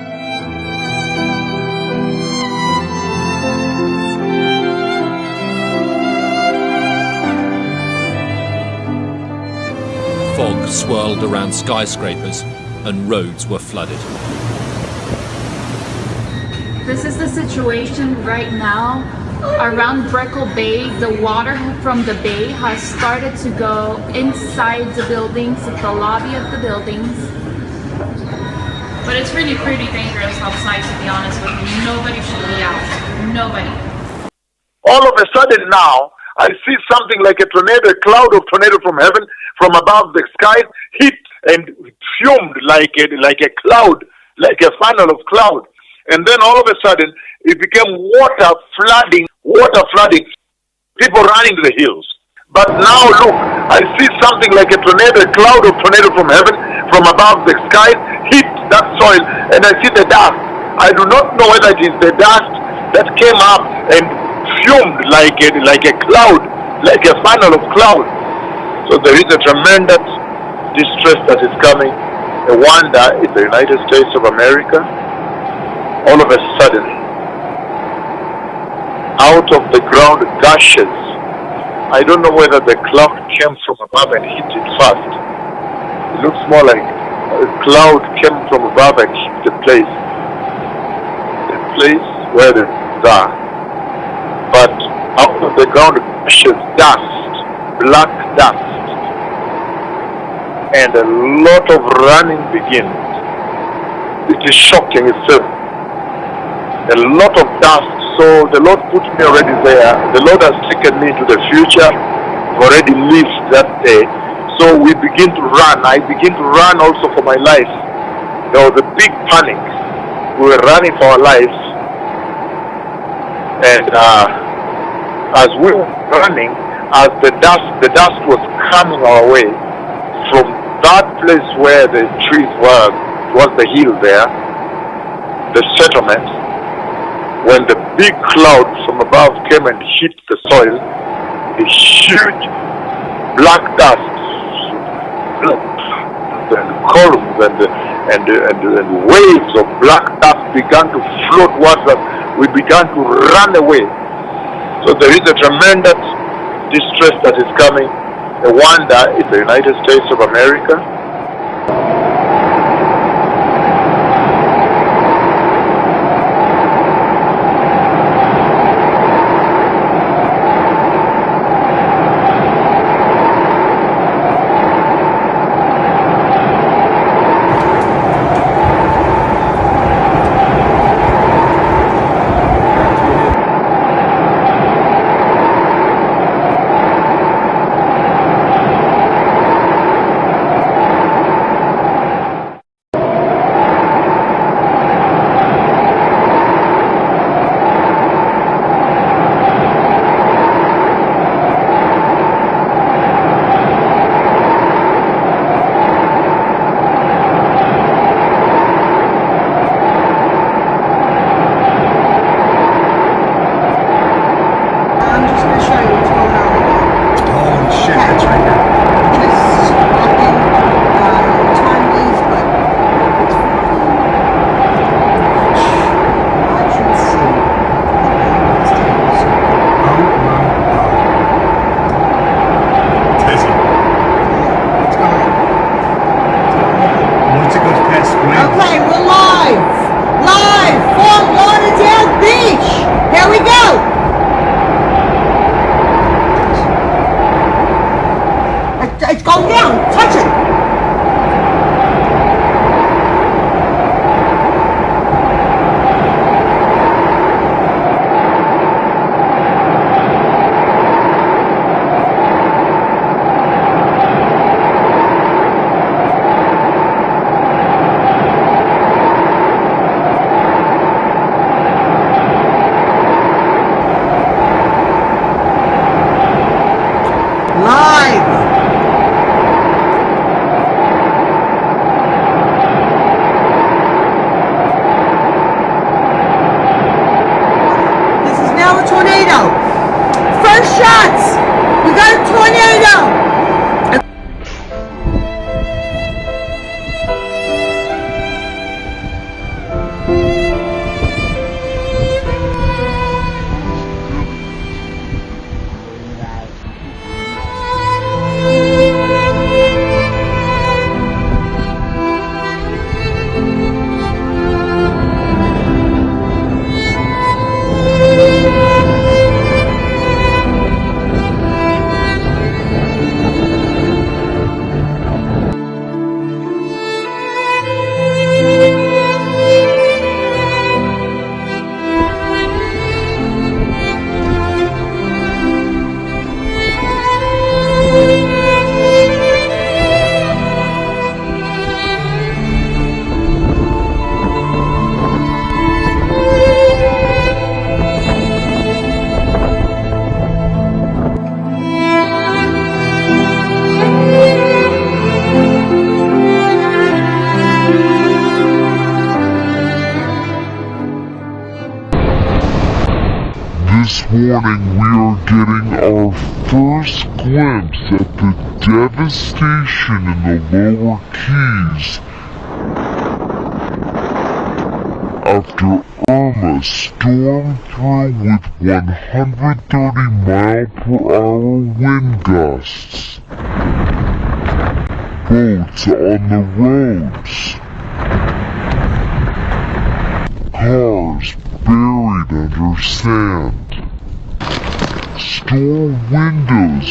Fog swirled around skyscrapers and roads were flooded. This is the situation right now. Around Brickell Bay, the water from the bay has started to go inside the buildings, the lobby of the buildings. But it's really pretty dangerous outside, to be honest with you. Nobody should be out. Nobody. All of a sudden now, I see something like a tornado, a cloud of tornado from heaven, from above the sky, hit and fumed like a cloud, like a funnel of cloud. And then all of a sudden, it became water flooding, people running to the hills. But now look, I see something like a tornado, a cloud of tornado from heaven, from above the sky, hit that soil, and I see the dust. I do not know whether it is the dust that came up and fumed like a cloud, like a funnel of cloud. So there is a tremendous distress that is coming. I wonder if the United States of America, all of a sudden, out of the ground gushes. I don't know whether the cloud came from above and hit it first. It looks more like a cloud came from above and hit the place where the are. But out of the ground gushes dust, black dust, and a lot of running begins. It is shocking itself. A lot of dust. So the Lord put me already there. The Lord has taken me to the future. I've already lived that day. So we begin to run. I begin to run also for my life. There was a big panic. We were running for our lives. And as we were running, as the dust was coming our way from that place where the trees were, was the hill there, the settlement. When the big cloud from above came and hit the soil, a huge black dust, and columns and waves of black dust began to float towards us. We began to run away. So there is a tremendous distress that is coming. I wonder if the United States of America calm down. Touch it. This morning we are getting our first glimpse at the devastation in the lower Keys after Irma stormed through with 130-mile-per-hour wind gusts. Boats on the roads. Cars buried under sand. Store windows.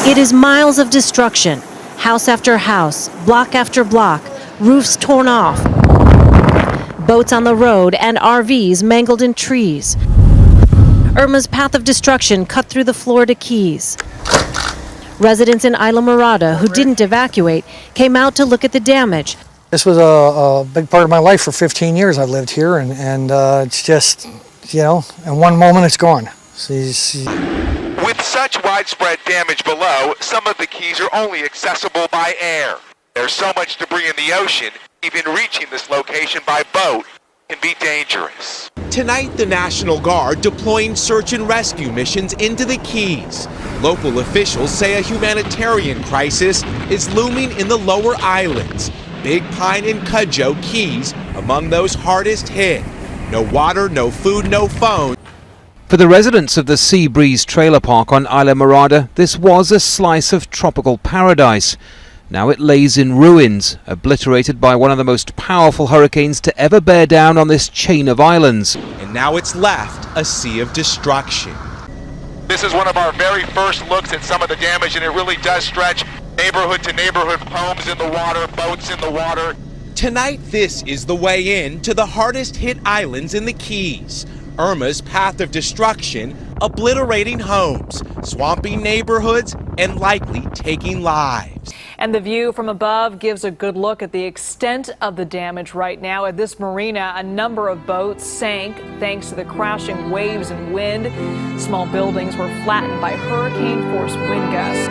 It is miles of destruction, house after house, block after block, roofs torn off, boats on the road, and RVs mangled in trees. Irma's path of destruction cut through the Florida Keys. Residents in Isla Mirada who didn't evacuate came out to look at the damage. This was a big part of my life. For 15 years I've lived here, and it's just, you know, in one moment it's gone. With such widespread damage below, some of the keys are only accessible by air. There's so much debris in the ocean, even reaching this location by boat can be dangerous. Tonight, the National Guard deploying search and rescue missions into the Keys. Local officials say a humanitarian crisis is looming in the lower islands. Big Pine and Cudjoe Keys among those hardest hit. No water, no food, no phone. For the residents of the Sea Breeze Trailer Park on Isla Mirada, this was a slice of tropical paradise. Now it lays in ruins, obliterated by one of the most powerful hurricanes to ever bear down on this chain of islands. And now it's left a sea of destruction. This is one of our very first looks at some of the damage, and it really does stretch neighborhood to neighborhood, homes in the water, boats in the water. Tonight, this is the way in to the hardest hit islands in the Keys. Irma's path of destruction, obliterating homes, swamping neighborhoods, and likely taking lives. And the view from above gives a good look at the extent of the damage right now. At this marina, a number of boats sank thanks to the crashing waves and wind. Small buildings were flattened by hurricane-force wind gusts.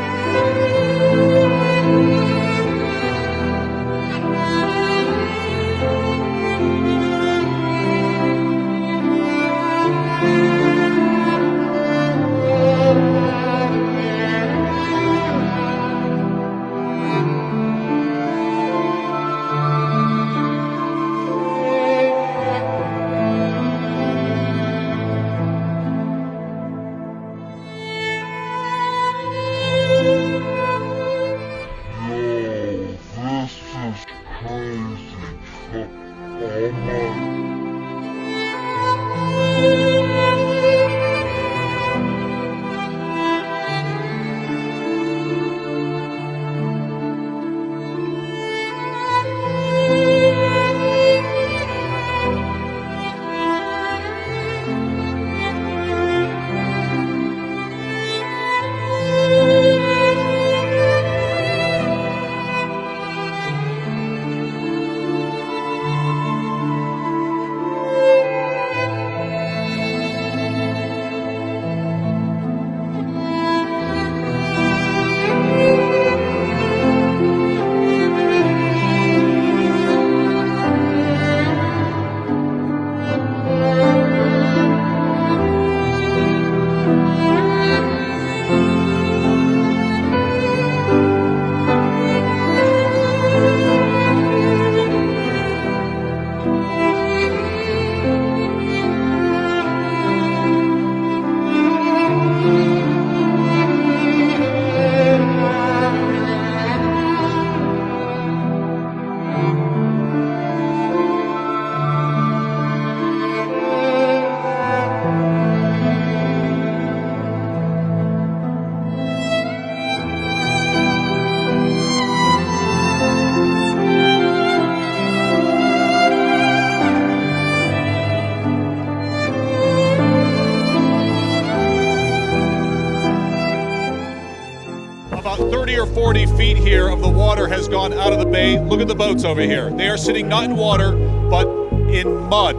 About 30 or 40 feet here of the water has gone out of the bay. Look at the boats over here. They are sitting not in water, but in mud.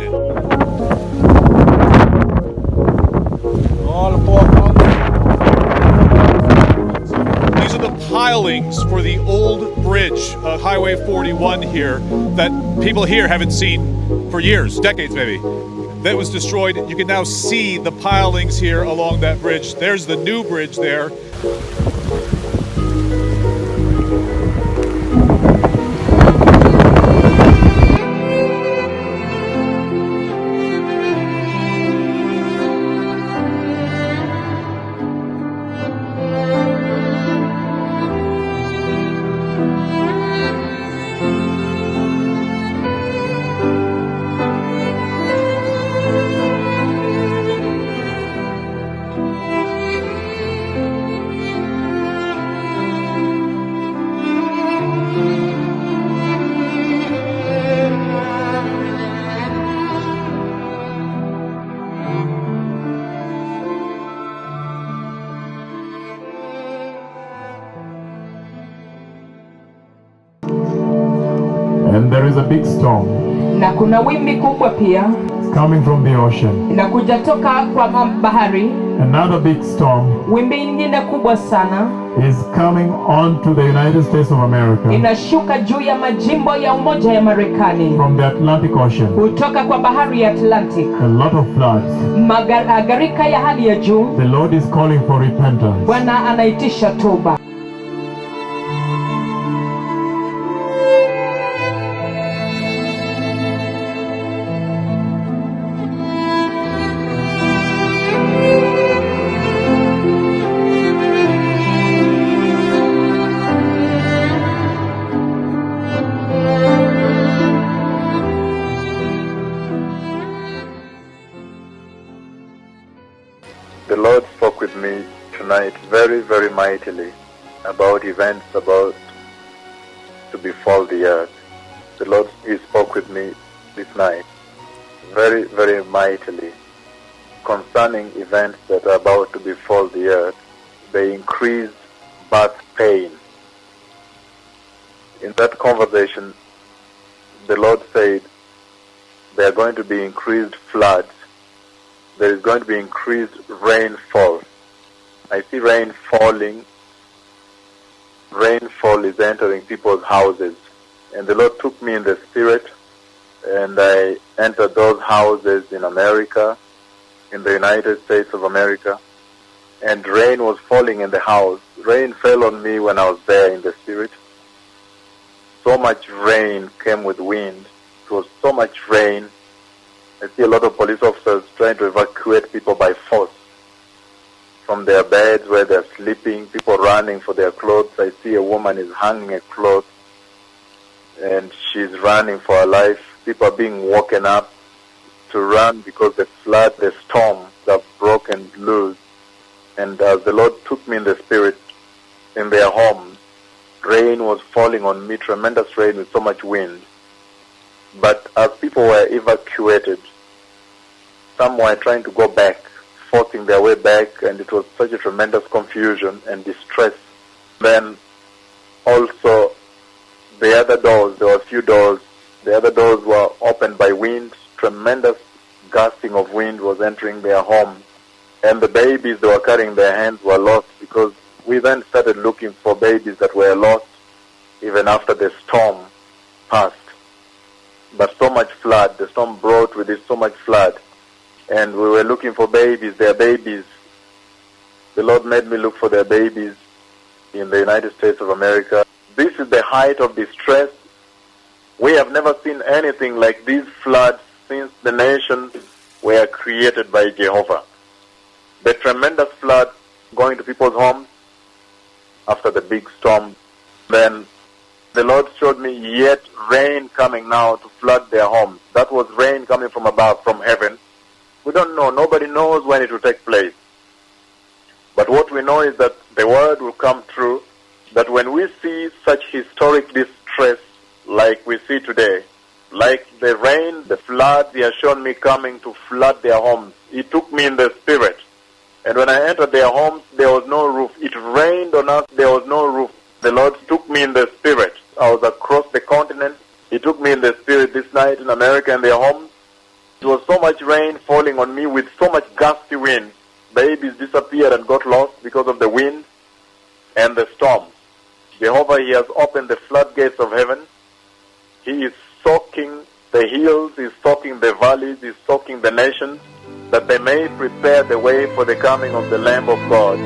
These are the pilings for the old bridge, Highway 41 here, that people here haven't seen for years, decades maybe. That was destroyed. You can now see the pilings here along that bridge. There's the new bridge there. And there is a big storm na kuna wimbi kubwa pia coming from the ocean. inakuja toka kwa bahari. Another big storm Wimbi nyingine kubwa sana is coming onto the United States of America inashuka juu ya majimbo ya Umoja ya Marekani from the Atlantic Ocean. kutoka kwa bahari ya Atlantic. A lot of floods. Gharika ya hali ya juu. The Lord is calling for repentance. Bwana anaitisha toba. The Lord spoke with me tonight very, very mightily about events about to befall the earth. The Lord, He spoke with me this night very, very mightily concerning events that are about to befall the earth. The increased birth pain. In that conversation, the Lord said there are going to be increased floods. There is going to be increased rainfall. I see rain falling. Rainfall is entering people's houses. And the Lord took me in the spirit, and I entered those houses in America, in the United States of America, and rain was falling in the house. Rain fell on me when I was there in the spirit. So much rain came with wind. It was so much rain. I see a lot of police officers trying to evacuate people by force from their beds where they're sleeping, people running for their clothes. I see a woman is hanging a cloth and she's running for her life. People are being woken up to run because the flood, the storms have broken loose. And as the Lord took me in the spirit, in their homes, rain was falling on me, tremendous rain with so much wind. But as people were evacuated, some were trying to go back, forcing their way back, and it was such a tremendous confusion and distress. Then also the other doors, there were a few doors, the other doors were opened by wind. Tremendous gusting of wind was entering their homes. And the babies they were carrying in their hands were lost, because we then started looking for babies that were lost even after the storm passed. But so much flood, the storm brought with it so much flood. And we were looking for babies, their babies. The Lord made me look for their babies in the United States of America. This is the height of distress. We have never seen anything like these floods since the nations were created by Jehovah. The tremendous flood going to people's homes after the big storm. Then the Lord showed me yet rain coming now to flood their homes. That was rain coming from above, from heaven. We don't know. Nobody knows when it will take place. But what we know is that the word will come true, that when we see such historic distress like we see today, like the rain, the flood, He has shown me coming to flood their homes. He took me in the spirit. And when I entered their homes, there was no roof. It rained on us, there was no roof. The Lord took me in the spirit. I was across the continent. He took me in the spirit this night in America in their homes. It was so much rain falling on me with so much gusty wind. Babies disappeared and got lost because of the wind and the storm. Jehovah, He has opened the floodgates of heaven. He is soaking the hills, He is soaking the valleys, He is soaking the nations, that they may prepare the way for the coming of the Lamb of God.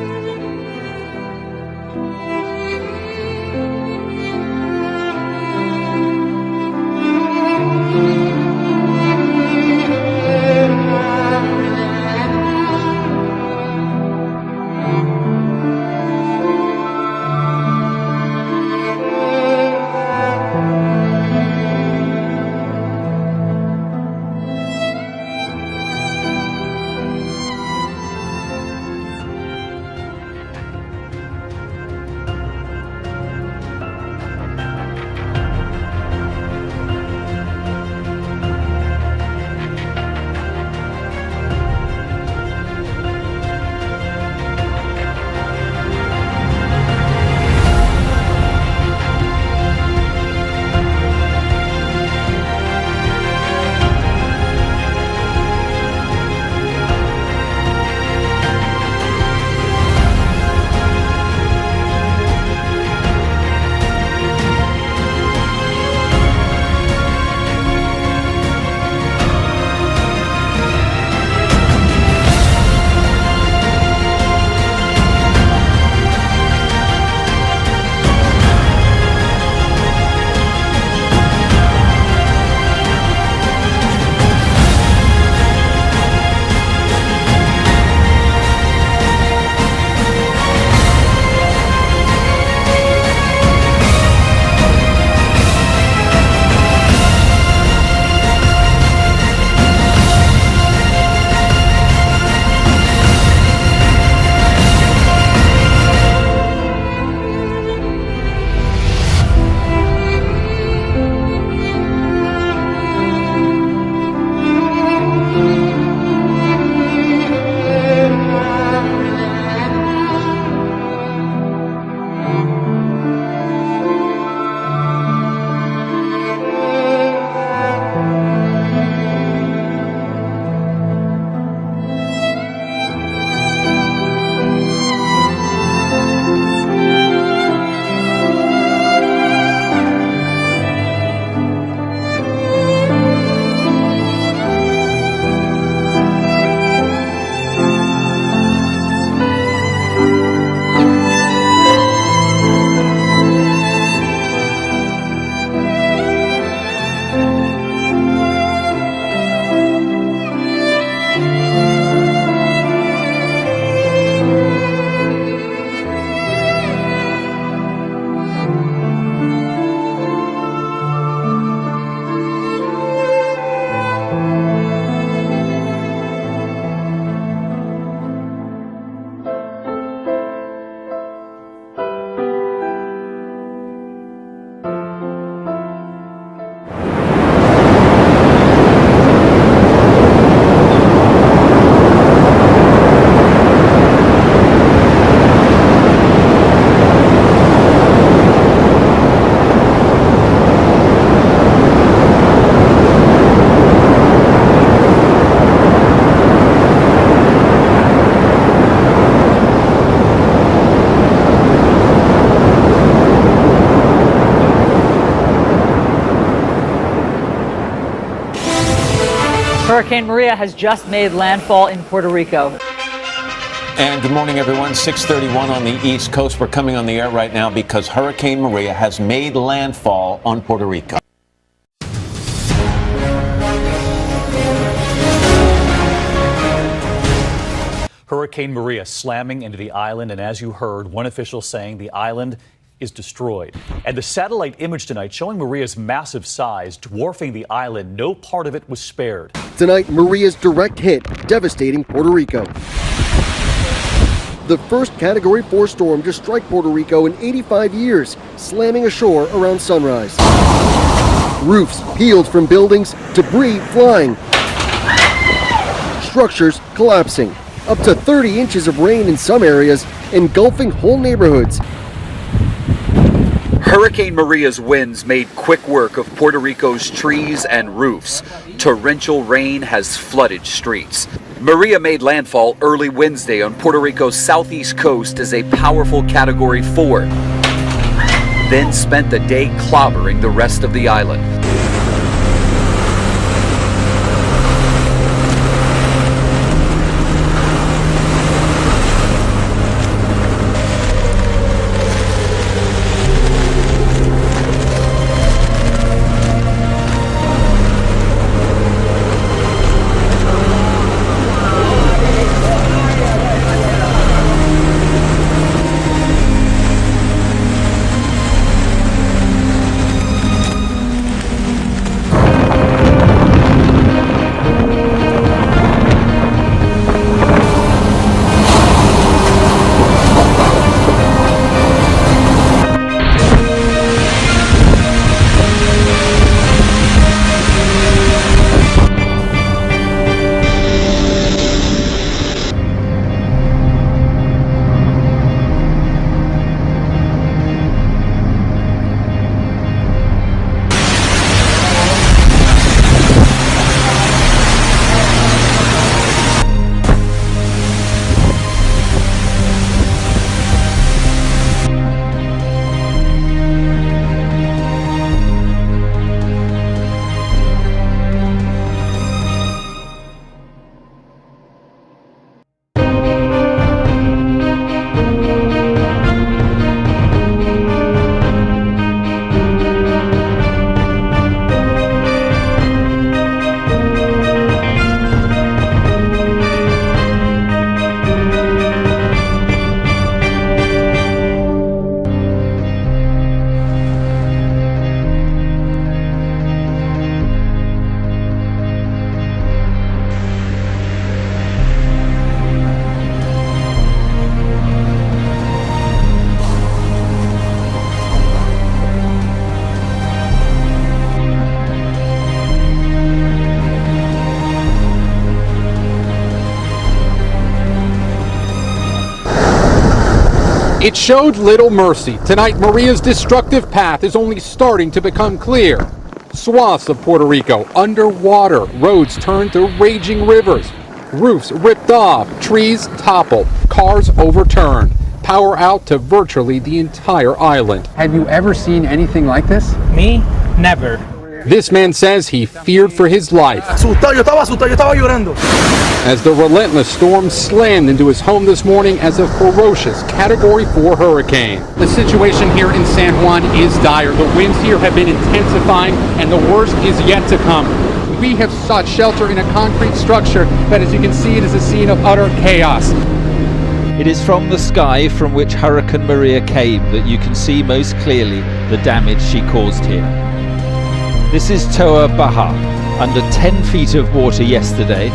Hurricane Maria has just made landfall in Puerto Rico. And good morning, everyone. 6:31 on the East Coast. We're coming on the air right now because Hurricane Maria has made landfall on Puerto Rico. Hurricane Maria slamming into the island, and as you heard, one official saying the island is destroyed. And the satellite image tonight showing Maria's massive size, dwarfing the island. No part of it was spared. Tonight, Maria's direct hit devastating Puerto Rico. The first Category 4 storm to strike Puerto Rico in 85 years, slamming ashore around sunrise. Roofs peeled from buildings, debris flying. Structures collapsing. Up to 30 inches of rain in some areas, engulfing whole neighborhoods. Hurricane Maria's winds made quick work of Puerto Rico's trees and roofs. Torrential rain has flooded streets. Maria made landfall early Wednesday on Puerto Rico's southeast coast as a powerful Category 4, then spent the day clobbering the rest of the island. It showed little mercy. Tonight, Maria's destructive path is only starting to become clear. Swaths of Puerto Rico underwater, roads turned to raging rivers, roofs ripped off, trees toppled, cars overturned, power out to virtually the entire island. Have you ever seen anything like this? Me? Never. This man says he feared for his life as the relentless storm slammed into his home this morning as a ferocious Category 4 hurricane. The situation here in San Juan is dire. The winds here have been intensifying and the worst is yet to come. We have sought shelter in a concrete structure, but as you can see, it is a scene of utter chaos. It is from the sky from which Hurricane Maria came that you can see most clearly the damage she caused here. This is Toa Baja, under 10 feet of water yesterday,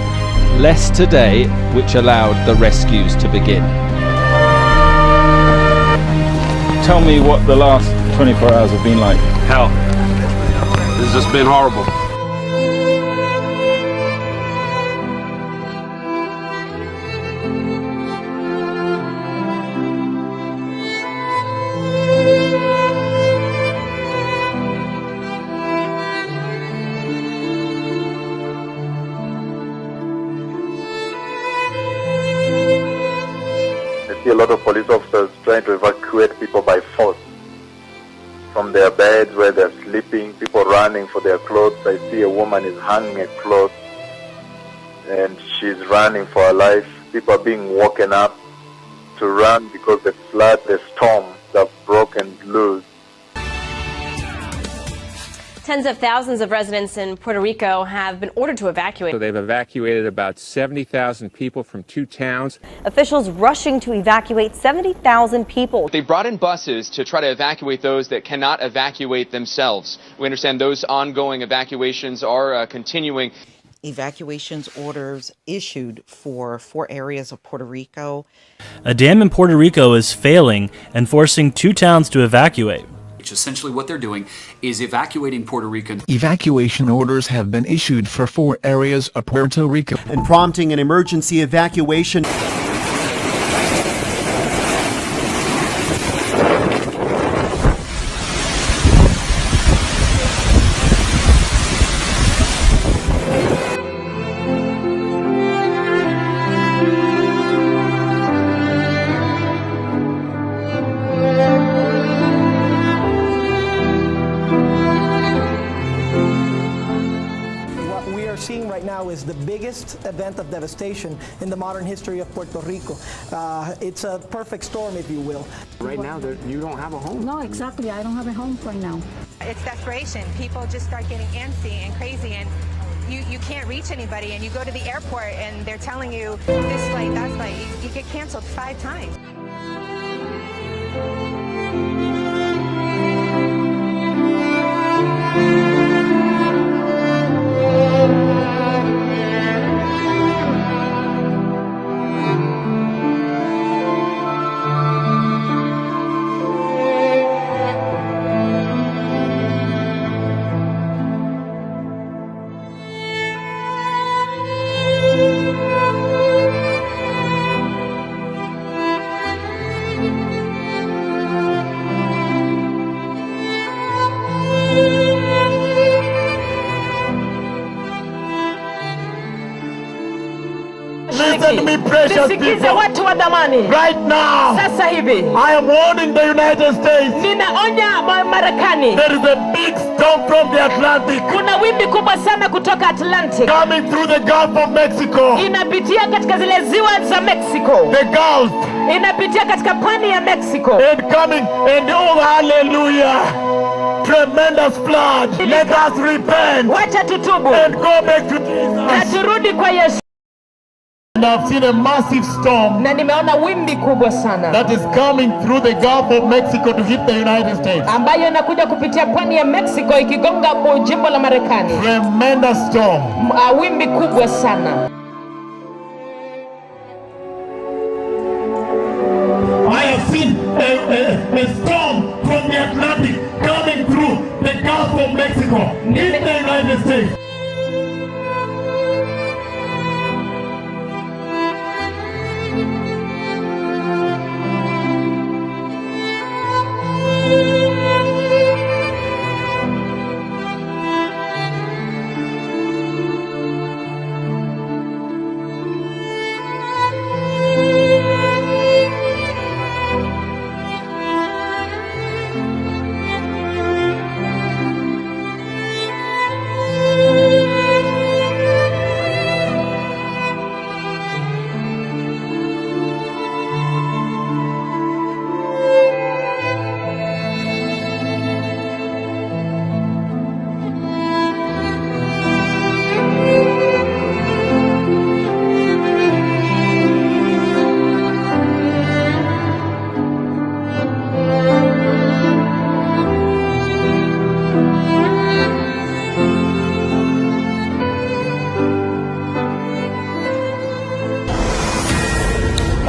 less today, which allowed the rescues to begin. Tell me what the last 24 hours have been like. Hell. This has just been horrible. I see a lot of police officers trying to evacuate people by force from their beds where they're sleeping, people running for their clothes. I see a woman is hanging a cloth and she's running for her life. People are being woken up to run because the flood, the storm that broken loose. Tens of thousands of residents in Puerto Rico have been ordered to evacuate. So they've evacuated about 70,000 people from 2 towns. Officials rushing to evacuate 70,000 people. They brought in buses to try to evacuate those that cannot evacuate themselves. We understand those ongoing evacuations are continuing. Evacuations orders issued for 4 areas of Puerto Rico. A dam in Puerto Rico is failing and forcing 2 towns to evacuate. Essentially what they're doing is evacuating Puerto Rico. Evacuation orders have been issued for 4 areas of Puerto Rico. And prompting an emergency evacuation. Seeing right now is the biggest event of devastation in the modern history of Puerto Rico. It's a perfect storm, if you will. Right now, you don't have a home. No, exactly. I don't have a home right now. It's desperation. People just start getting antsy and crazy, and you can't reach anybody, and you go to the airport and they're telling you this flight, that flight. You get canceled 5 times. Listen to me, precious people. Watu wa damani. Right now, Sasa hivi. I am warning the United States. Ninaonya Marekani. There is a big storm from the Atlantic. Kuna wimbi kubwa sana kutoka Atlantic. Coming through the Gulf of Mexico. Inapitia katika zile ziwa za Mexico. The Gulf. Inapitia katika pwani ya Mexico. And coming, and oh hallelujah. Tremendous flood. Let us repent. Wacha tutubu. And go back to Jesus. Na turudi kwa Yesu. And I've seen a massive storm na nimeona wimbi kubwa sana that is coming through the Gulf of Mexico to hit the United States. Ambayo inakuja kupitia pwani ya Mexico ikigonga jimbo la Marekani. Tremendous storm. Wimbi kubwa sana. I have seen a storm from the Atlantic coming through the Gulf of Mexico in the United States.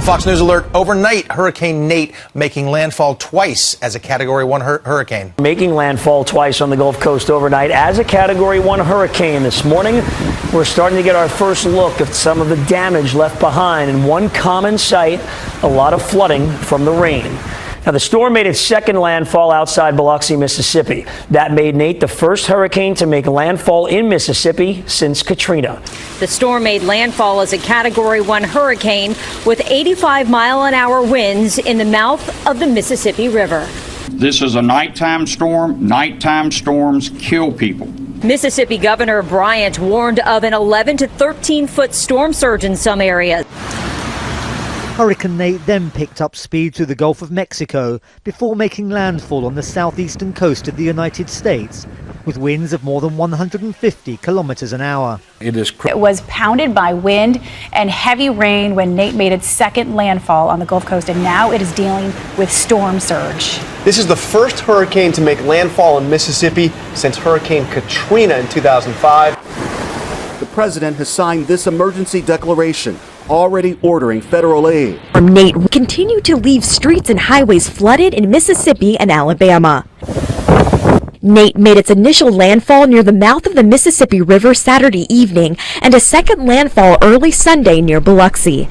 Fox News alert overnight, Hurricane Nate making landfall twice as a Category 1 hurricane. Making landfall twice on the Gulf Coast overnight as a Category 1 hurricane. This morning, we're starting to get our first look at some of the damage left behind. In one common sight, a lot of flooding from the rain. Now, the storm made its second landfall outside Biloxi, Mississippi. That made Nate the first hurricane to make landfall in Mississippi since Katrina. The storm made landfall as a Category 1 hurricane with 85-mile-an-hour winds in the mouth of the Mississippi River. This is a nighttime storm. Nighttime storms kill people. Mississippi Governor Bryant warned of an 11 to 13-foot storm surge in some areas. Hurricane Nate then picked up speed through the Gulf of Mexico before making landfall on the southeastern coast of the United States, with winds of more than 150 kilometers an hour. It was pounded by wind and heavy rain when Nate made its second landfall on the Gulf Coast, and now it is dealing with storm surge. This is the first hurricane to make landfall in Mississippi since Hurricane Katrina in 2005. The president has signed this emergency declaration, already ordering federal aid. Nate continued to leave streets and highways flooded in Mississippi and Alabama. Nate made its initial landfall near the mouth of the Mississippi River Saturday evening and a second landfall early Sunday near Biloxi.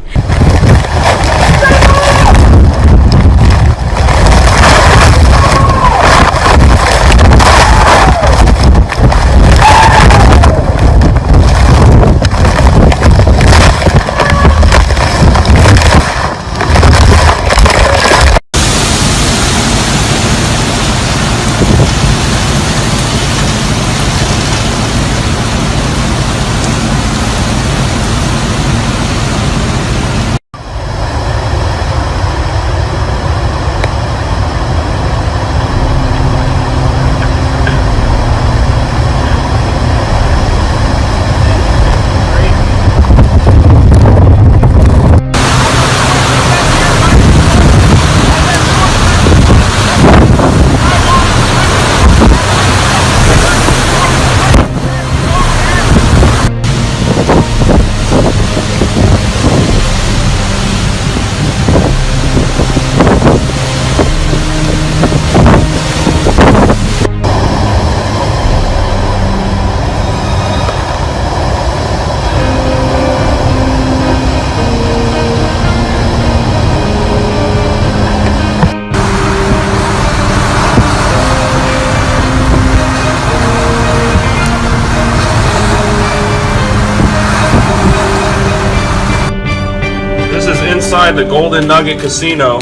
Inside the Golden Nugget Casino,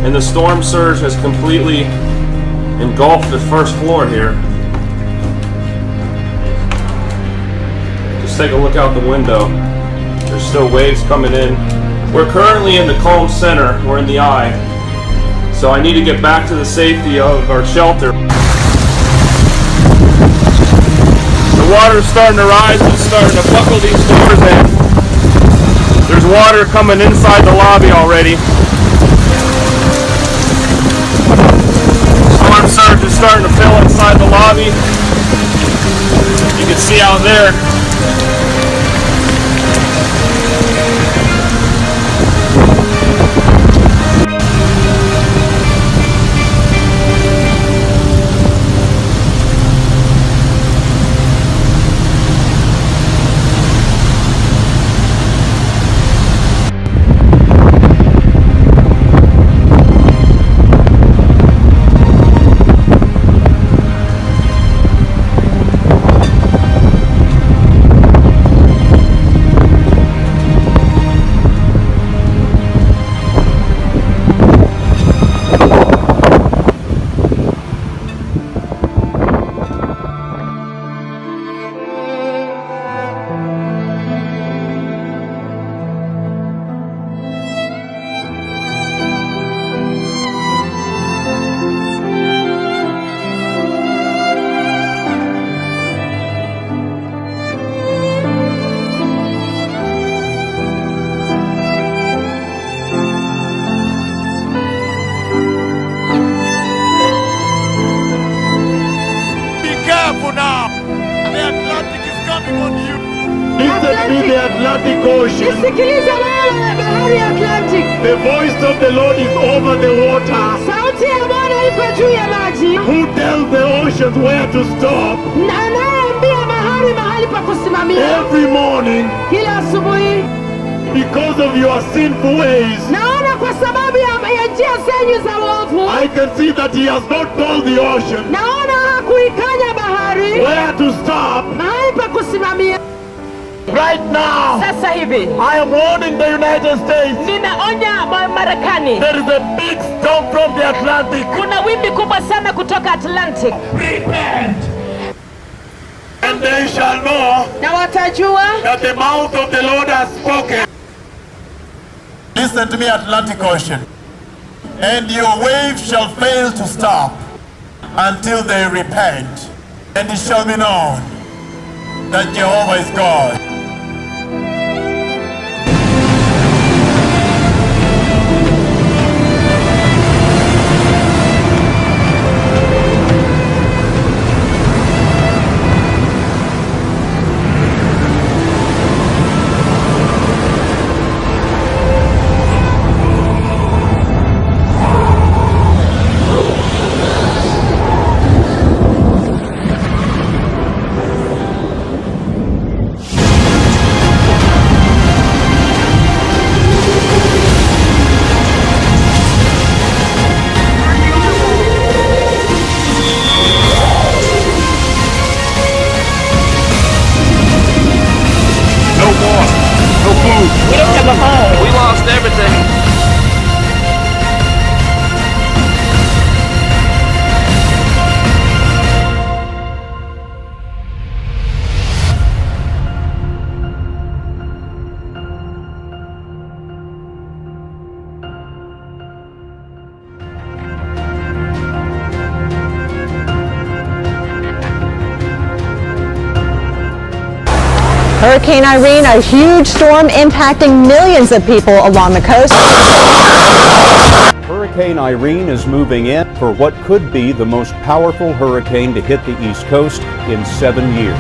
and the storm surge has completely engulfed the first floor here. Just take a look out the window. There's still waves coming in. We're currently in the calm center. We're in the eye. So I need to get back to the safety of our shelter. The water's starting to rise. It's starting to buckle these doors in. There's water coming inside the lobby already. Storm surge is starting to fill inside the lobby. You can see out there. Atlantic Ocean. The voice of the Lord is over the water. Who tells the oceans where to stop? Every morning, because of your sinful ways, I can see that he has not told the ocean where to stop. Right now, I am warning the United States. There is a big storm from the Atlantic. Repent. And they shall know na watajua that the mouth of the Lord has spoken. Listen to me, Atlantic Ocean. And your waves shall fail to stop until they repent. And it shall be known that Jehovah is God. we don't have a home. We lost everything. Hurricane Irene, a huge storm impacting millions of people along the coast. Hurricane Irene is moving in for what could be the most powerful hurricane to hit the East Coast in 7 years.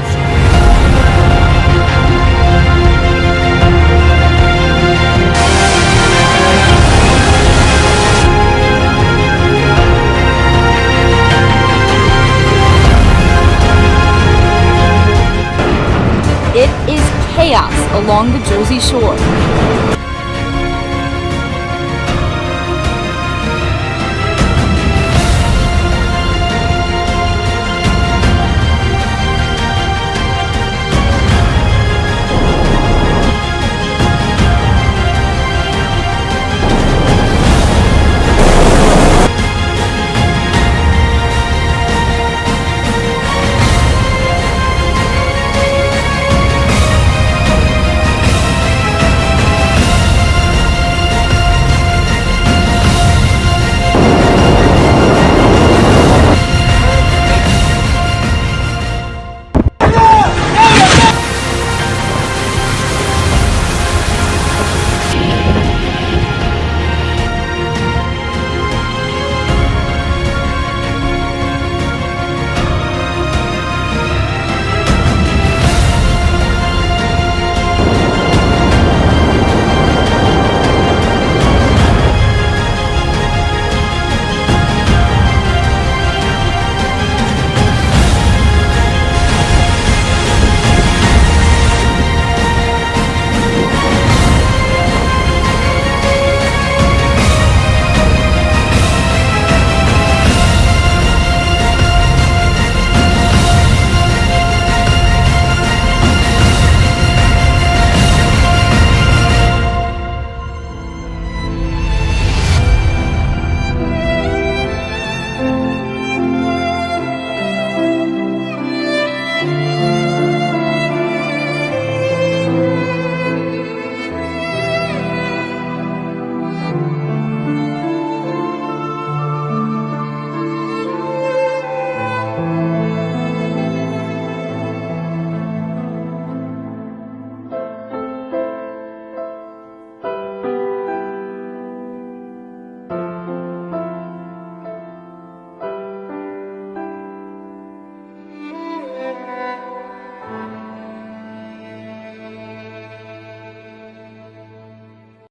It is chaos along the Jersey Shore.